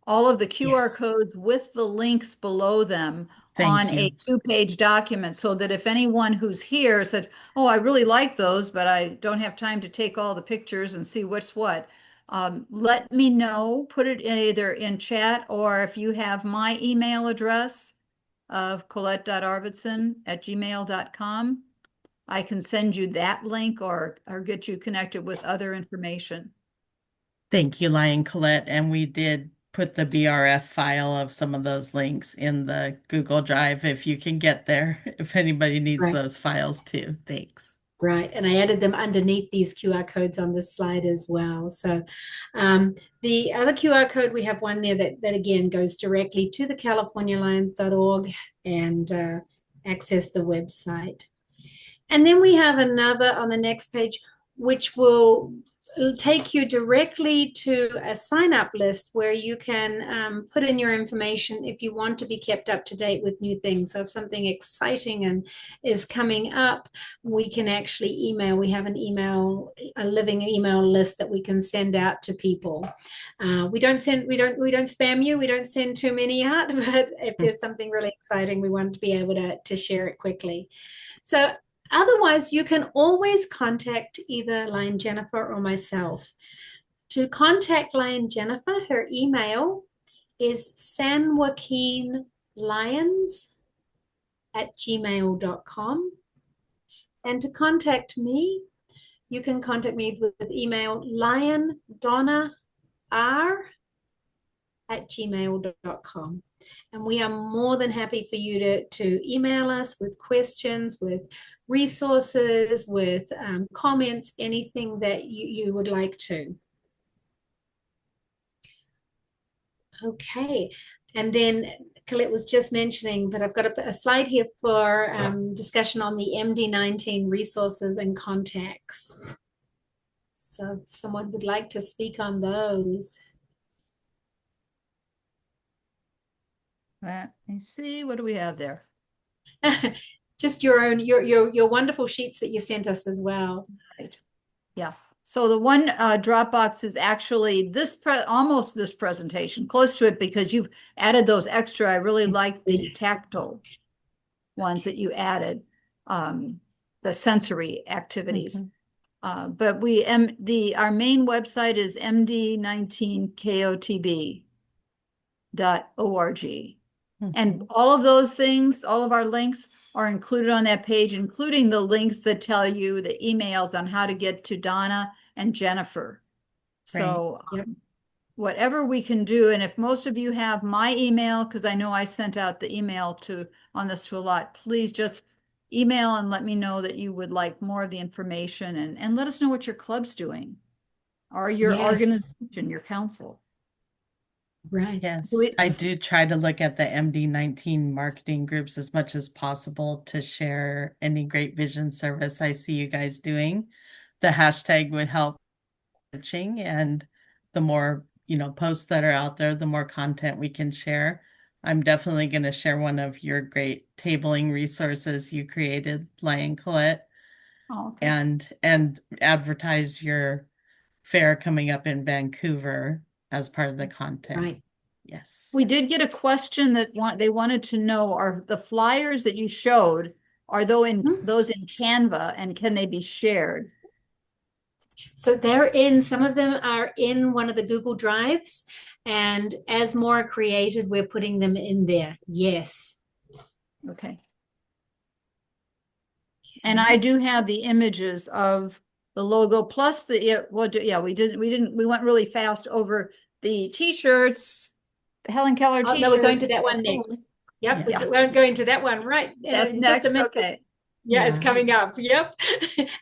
all of the QR codes with the links below them on a 2-page document so that if anyone who's here said, oh, I really like those, but I don't have time to take all the pictures and see what's what, Let me know, put it either in chat, or if you have my email address of colette.arvidsson@gmail.com, I can send you that link or get you connected with other information. Thank you, Lion Colette. And we did put the BRF file of some of those links in the Google Drive if you can get there, if anybody needs Right. those files too. Thanks. Right, and I added them underneath these QR codes on this slide as well. So the other QR code, we have one there that again goes directly to the californialions.org and access the website. And then we have another on the next page, which will take you directly to a sign-up list where you can put in your information if you want to be kept up to date with new things. So if something exciting and is coming up, we can actually email. We have a living email list that we can send out to people. We don't spam you. We don't send too many out, but if there's something really exciting, we want to be able to share it quickly. So otherwise, you can always contact either Lion Jennifer or myself. To contact Lion Jennifer, her email is sanjoaquinlions@gmail.com. And to contact me, you can contact me with email liondonnar@gmail.com. And we are more than happy for you to email us with questions, with resources, with comments, anything that you would like to. Okay, and then Colette was just mentioning, but I've got a slide here for discussion on the MD19 resources and contacts. So if someone would like to speak on those. Let me see, what do we have there? Just your wonderful sheets that you sent us as well. Right. Yeah. So the one Dropbox is actually almost this presentation, close to it, because you've added those extra. I really like the tactile ones that you added, the sensory activities. But our main website is md19kotb.org. And all of those things, all of our links are included on that page, including the links that tell you the emails on how to get to Donna and Jennifer. So whatever we can do, and if most of you have my email, because I know I sent out the email on this to a lot, please just email and let me know that you would like more of the information, and let us know what your club's doing or your organization, your council. Right. Yes, I do try to look at the MD19 marketing groups as much as possible to share any great vision service I see you guys doing. The hashtag would help reaching, and the more, posts that are out there, the more content we can share. I'm definitely going to share one of your great tabling resources you created, Lion Colette, and advertise your fair coming up in Vancouver as part of the content. Right. Yes. We did get a question that they wanted to know, are the flyers that you showed, are those in Canva, and can they be shared? So some of them are in one of the Google Drives, and as more are created, we're putting them in there. Yes. Okay. And I do have the images of the logo plus we went really fast over the t-shirts, the Hellen Keller t-shirt. No, we're going to that one next. Yep, we're going to to that one, right? That's next, just okay. Yeah, it's coming up. Yep.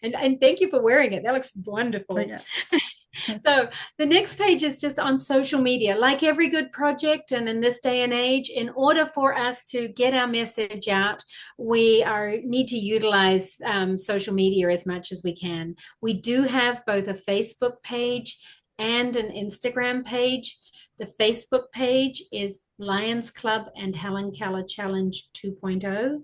and thank you for wearing it. That looks wonderful. Yes. So the next page is just on social media. Like every good project, and in this day and age, in order for us to get our message out, we need to utilize social media as much as we can. We do have both a Facebook page and an Instagram page. The Facebook page is Lions Club and Hellen Keller Challenge 2.0.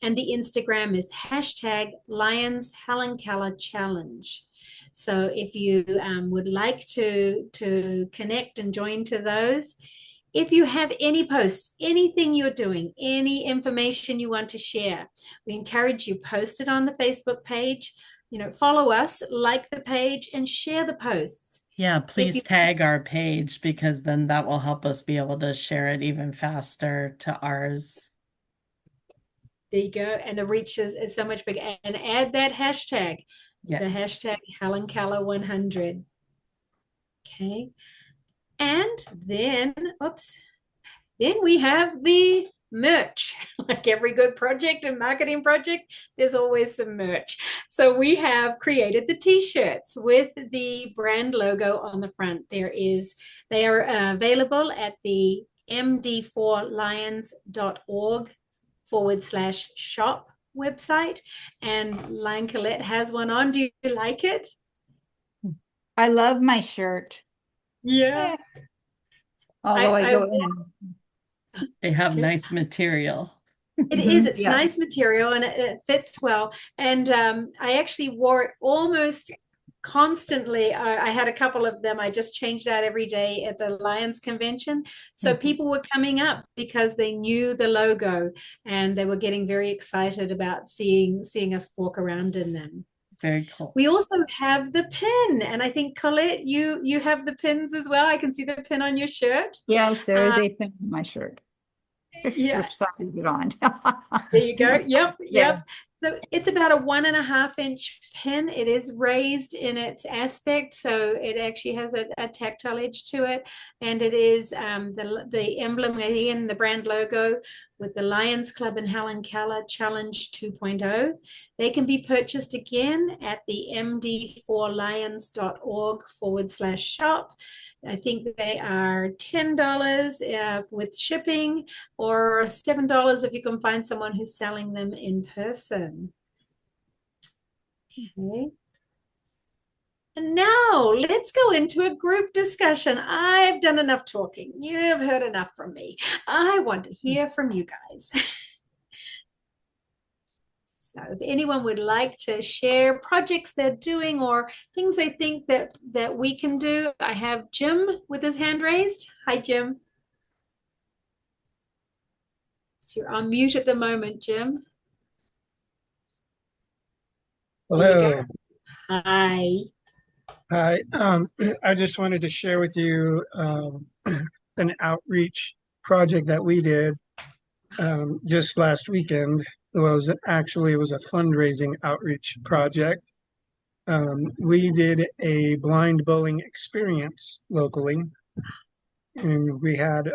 And the Instagram is hashtag Lions Hellen Keller Challenge. So if you would like to connect and join to those, if you have any posts, anything you're doing, any information you want to share, we encourage you post it on the Facebook page. Follow us, like the page, and share the posts. Yeah, If please you tag our page because then that will help us be able to share it even faster to ours. There you go. And the reach is so much bigger. And add that hashtag, the Yes. hashtag Helen Keller 100. Okay. And then, oops, then we have the merch. Like every good project and marketing project, there's always some merch. So we have created the t-shirts with the brand logo on the front. They are available at the md4lions.org/shop website. And Lion Colette has one on. Do you like it? I love my shirt. Yeah. Although I go wore- in. They have nice material. It is. It's Yes. nice material and it fits well. And I actually wore it almost constantly. I had a couple of them. I just changed out every day at the Lions convention. So people were coming up because they knew the logo and they were getting very excited about seeing us walk around in them. Very cool. We also have the pin, and I think Colette, you have the pins as well. I can see the pin on your shirt. Yes, there is a pin on my shirt. Yeah. Which side is it on? There you go. Yep. Yeah. So it's about a 1.5-inch pin. It is raised in its aspect, so it actually has a tactile edge to it, and it is the emblem again, the brand logo with the Lions Club and Helen Keller Challenge 2.0. They can be purchased again at the md4lions.org/shop. I think they are $10 with shipping, or $7 if you can find someone who's selling them in person. Okay. And now let's go into a group discussion. I've done enough talking. You've heard enough from me. I want to hear from you guys. So if anyone would like to share projects they're doing or things they think that we can do, I have Jim with his hand raised. Hi, Jim. So you're on mute at the moment, Jim. Hello. Hi. Hi. I just wanted to share with you an outreach project that we did just last weekend. It was a fundraising outreach project. We did a blind bowling experience locally, and we had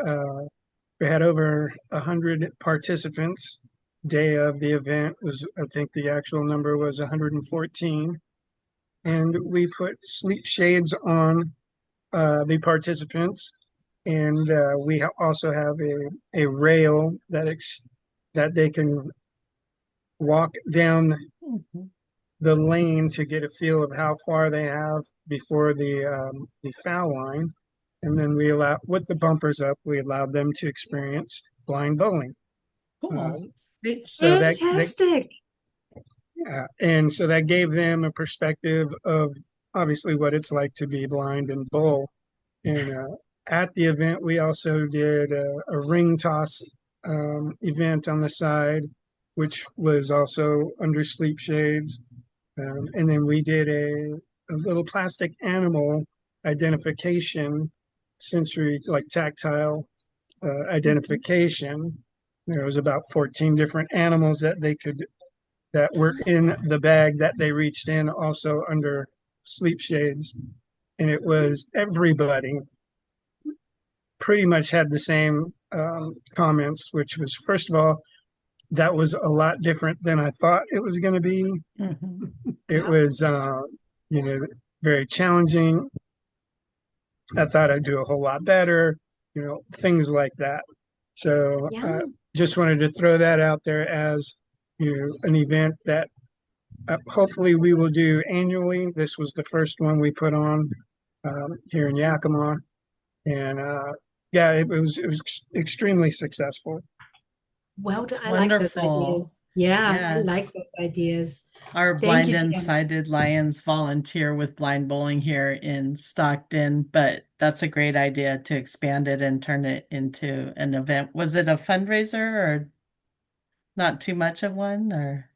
over 100 participants. Day of the event was, I think the actual number was 114. And we put sleep shades on the participants, and we also have a rail that they can walk down the lane to get a feel of how far they have before the foul line. And then with the bumpers up, we allowed them to experience blind bowling. So Fantastic. Yeah, and so that gave them a perspective of obviously what it's like to be blind and bowl. And at the event, we also did a ring toss event on the side, which was also under sleep shades. And then we did a little plastic animal identification, sensory, like tactile identification. There was about 14 different animals that were in the bag that they reached in also under sleep shades. And it was everybody pretty much had the same comments, which was, first of all, that was a lot different than I thought it was going to be. It was, very challenging. I thought I'd do a whole lot better, things like that. So just wanted to throw that out there as, an event that hopefully we will do annually. This was the first one we put on here in Yakima, and it was extremely successful. Well, That's I like those wonderful. ideas. Yeah, I Yes. like those ideas. Our Thank blind you, and Jen. sighted lions volunteer with blind bowling here in Stockton, but that's a great idea to expand it and turn it into an event. Was it a fundraiser or not too much of one, or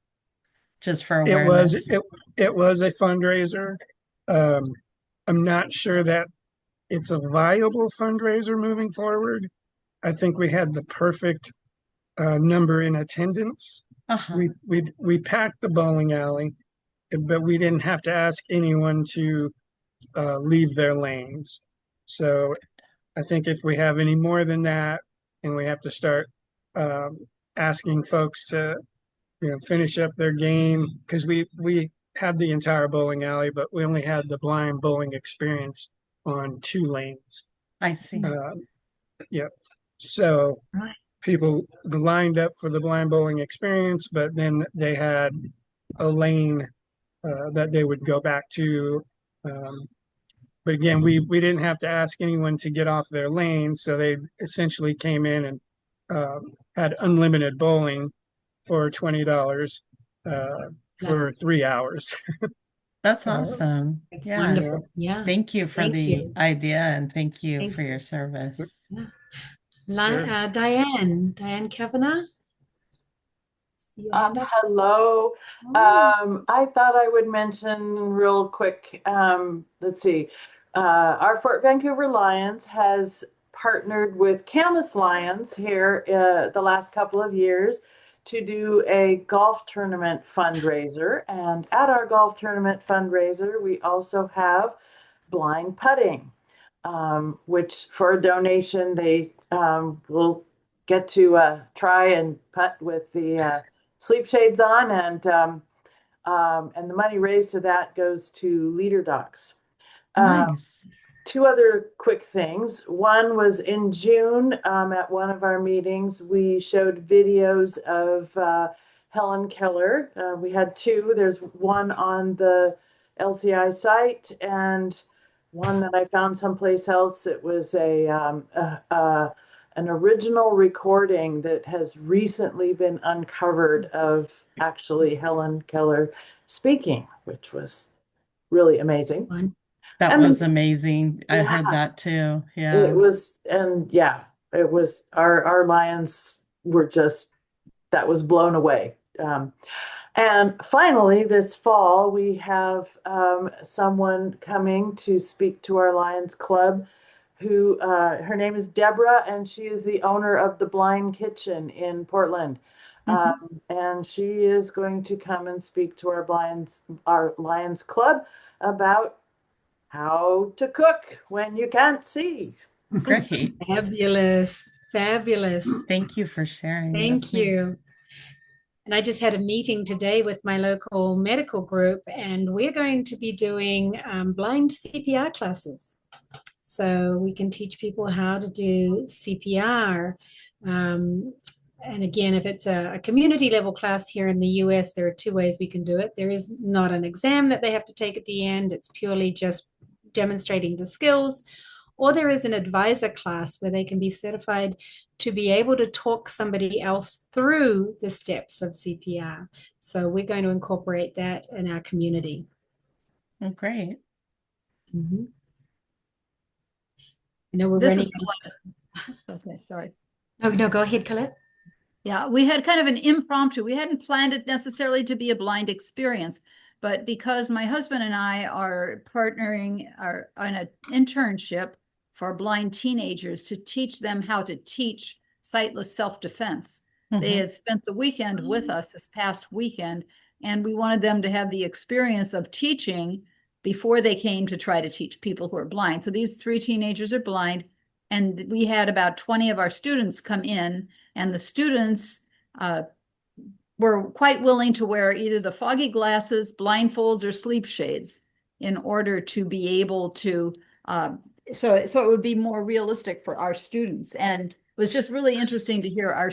just for It was awareness? it was a fundraiser. I'm not sure that it's a viable fundraiser moving forward. I think we had the perfect number in attendance. Uh-huh. We packed the bowling alley, but we didn't have to ask anyone to leave their lanes. So I think if we have any more than that, and we have to start asking folks to, finish up their game, because we had the entire bowling alley, but we only had the blind bowling experience on 2 lanes. I see. Yep. So people lined up for the blind bowling experience, but then they had a lane that they would go back to. But again, we didn't have to ask anyone to get off their lane, so they essentially came in and had unlimited bowling for $20 for 3 hours. That's awesome. It's Yeah. wonderful. Yeah. Thank you for Thank the you. idea, and thank you Thank for your service. Yeah. Sure. Diane Kavanagh. See your hand up? Hello. Oh. I thought I would mention real quick, let's see. Our Fort Vancouver Lions has partnered with Camas Lions here the last couple of years to do a golf tournament fundraiser. And at our golf tournament fundraiser, we also have blind putting, which for a donation, they will get to try and putt with the sleep shades on, and the money raised to that goes to leader dogs. Nice. 2 other quick things. One was in June at one of our meetings, we showed videos of Hellen Keller. We had 2. There's one on the LCI site and one that I found someplace else. It was an original recording that has recently been uncovered of actually Hellen Keller speaking, which was really amazing. That And was amazing. I heard yeah, that too. Yeah. it was, and yeah, it was our Lions were just, that was blown away. And finally, this fall, we have someone coming to speak to our Lions Club who, her name is Deborah, and she is the owner of the Blind Kitchen in Portland. And she is going to come and speak to our Lions Club about how to cook when you can't see. Great. Fabulous. Fabulous. Thank you for sharing. Thank That's neat. you. And I just had a meeting today with my local medical group, and we're going to be doing blind CPR classes. So we can teach people how to do CPR. And again, if it's a community level class here in the US, there are 2 ways we can do it. There is not an exam that they have to take at the end. It's purely just demonstrating the skills. Or there is an advisor class where they can be certified to be able to talk somebody else through the steps of CPR. So we're going to incorporate that in our community. Oh, great. Mm-hmm. I know we're This running. is okay, sorry. No, go ahead, Colette. Yeah, we had kind of an impromptu. We hadn't planned it necessarily to be a blind experience, but because my husband and I are partnering on an internship for blind teenagers to teach them how to teach sightless self-defense. They had spent the weekend with us this past weekend, and we wanted them to have the experience of teaching before they came to try to teach people who are blind. So these 3 teenagers are blind, and we had about 20 of our students come in, and the students were quite willing to wear either the foggy glasses, blindfolds, or sleep shades in order to be able to, so it would be more realistic for our students. And it was just really interesting to hear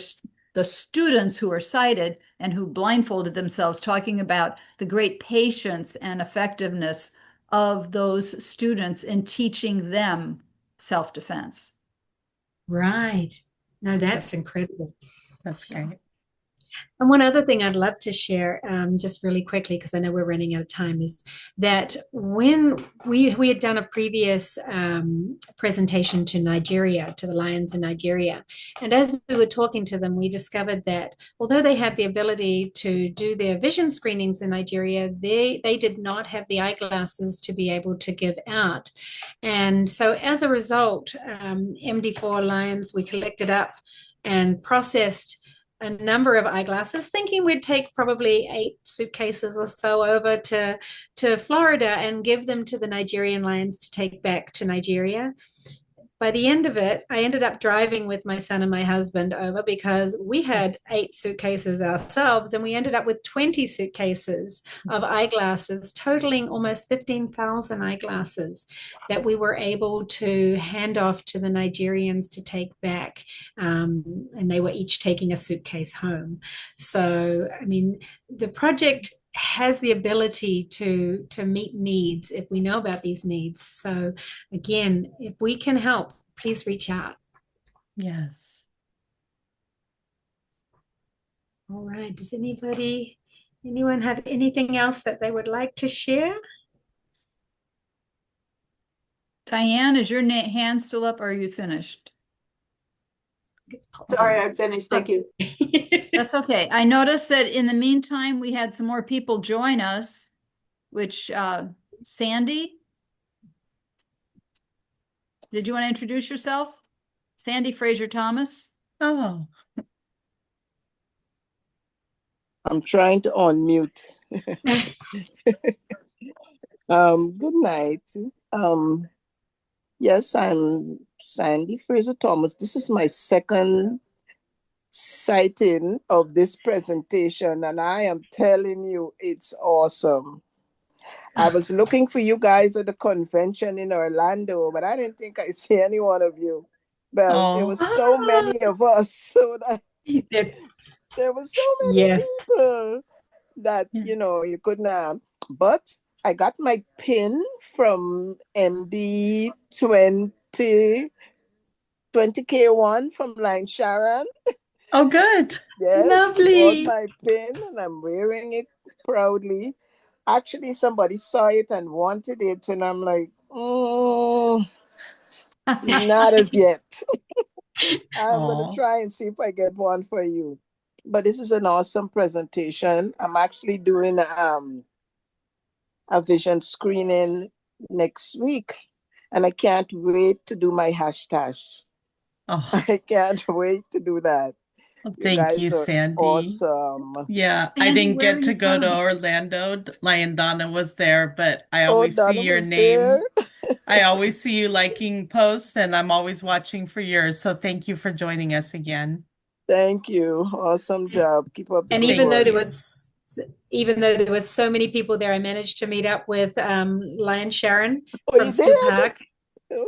the students who are sighted and who blindfolded themselves talking about the great patience and effectiveness of those students in teaching them self-defense. Right. No, that's incredible. That's great. And one other thing I'd love to share, just really quickly, because I know we're running out of time, is that when we had done a previous presentation to Nigeria, to the Lions in Nigeria, and as we were talking to them, we discovered that although they have the ability to do their vision screenings in Nigeria, they did not have the eyeglasses to be able to give out. And so as a result, MD4 Lions, we collected up and processed a number of eyeglasses, thinking we'd take probably 8 suitcases or so over to Florida and give them to the Nigerian Lions to take back to Nigeria. By the end of it, I ended up driving with my son and my husband over because we had 8 suitcases ourselves, and we ended up with 20 suitcases of eyeglasses, totaling almost 15,000 eyeglasses that we were able to hand off to the Nigerians to take back. And they were each taking a suitcase home. So, I mean, the project has the ability to meet needs if we know about these needs. So again, if we can help, please reach out. Yes. All right. Does anyone have anything else that they would like to share? Diane, is your hand still up or are you finished? Sorry, I'm finished. Thank you. That's okay. I noticed that in the meantime, we had some more people join us, which Sandy, did you want to introduce yourself? Sandy Fraser Thomas. Oh. I'm trying to unmute. Good night. Yes, I'm Sandy Fraser Thomas. This is my second sighting of this presentation, and I am telling you, it's awesome. I was looking for you guys at the convention in Orlando, but I didn't think I see any one of you. Well, there was so many of us, so that there were so many people that you couldn't. But I got my pin from MD 20K1 from Line Sharon. Oh, good. Yes, lovely. bought my pin and I'm wearing it proudly. Actually, somebody saw it and wanted it, and I'm like, not as yet. I'm going to try and see if I get one for you. But this is an awesome presentation. I'm actually doing a vision screening next week, and I can't wait to do my hashtag. I can't wait to do that. Thank you, Sandy. Awesome. Yeah, Sandy, I didn't where are get to you go to from? Orlando. Lion Donna was there, but I always see Donna your was name. there. I always see you liking posts, and I'm always watching for yours. So thank you for joining us again. Thank you. Awesome job. Keep up the And good even though work. there was so many people there, I managed to meet up with Lion Sharon Oh, from you Stu did? Park.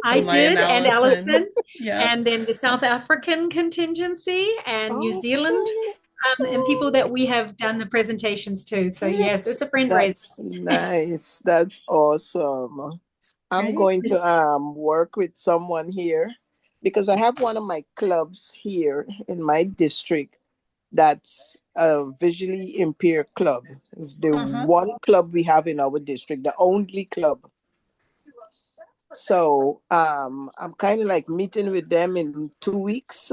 I And Lion did, and Allison. Allison, Yep. and then the South African contingency and New Zealand, and people that we have done the presentations to. So yes, it's a friend race. That's nice. That's awesome. I'm Right? going to work with someone here because I have one of my clubs here in my district that's a visually impaired club. It's the one club we have in our district, the only club. So I'm kind of like meeting with them in 2 weeks.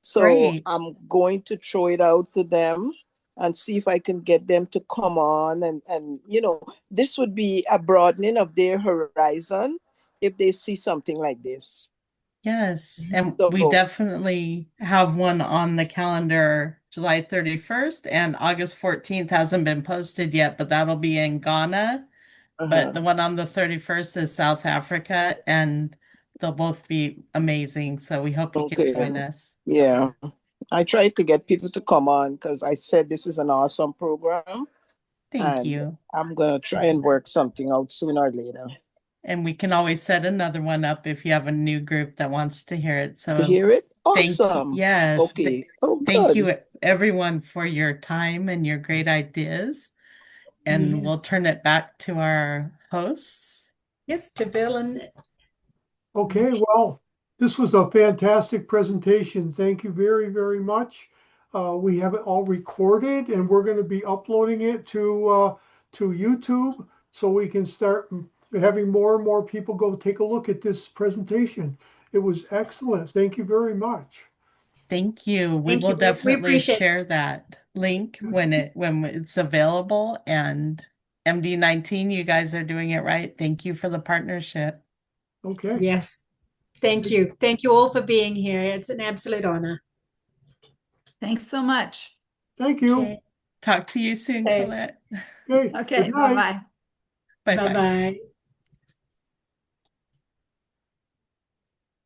So Great. I'm going to throw it out to them and see if I can get them to come on. And this would be a broadening of their horizon if they see something like this. Yes, and we definitely have one on the calendar July 31st, and August 14th hasn't been posted yet, but that'll be in Ghana. But the one on the 31st is South Africa, and they'll both be amazing. So we hope you can join us. Yeah. I tried to get people to come on because I said this is an awesome program. Thank you. I'm going to try and work something out sooner or later. And we can always set another one up if you have a new group that wants to hear it. So To hear it? thank you. Awesome. Yes. Okay. Oh, thank good. you, everyone, for your time and your great ideas. And we'll turn it back to our hosts. Yes, to Bill and. Okay, well, this was a fantastic presentation. Thank you very, very much. We have it all recorded, and we're going to be uploading it to YouTube so we can start having more and more people go take a look at this presentation. It was excellent. Thank you very much. Thank you. We Thank will you. We definitely appreciate it. share that link when it's available. And MD19, you guys are doing it right. Thank you for the partnership. Okay. Yes. Thank you. Thank you all for being here. It's an absolute honor. Thanks so much. Thank you. Okay. Talk to you soon, Okay. Colette. Okay. Okay, Good night. bye-bye. Bye-bye. Bye-bye.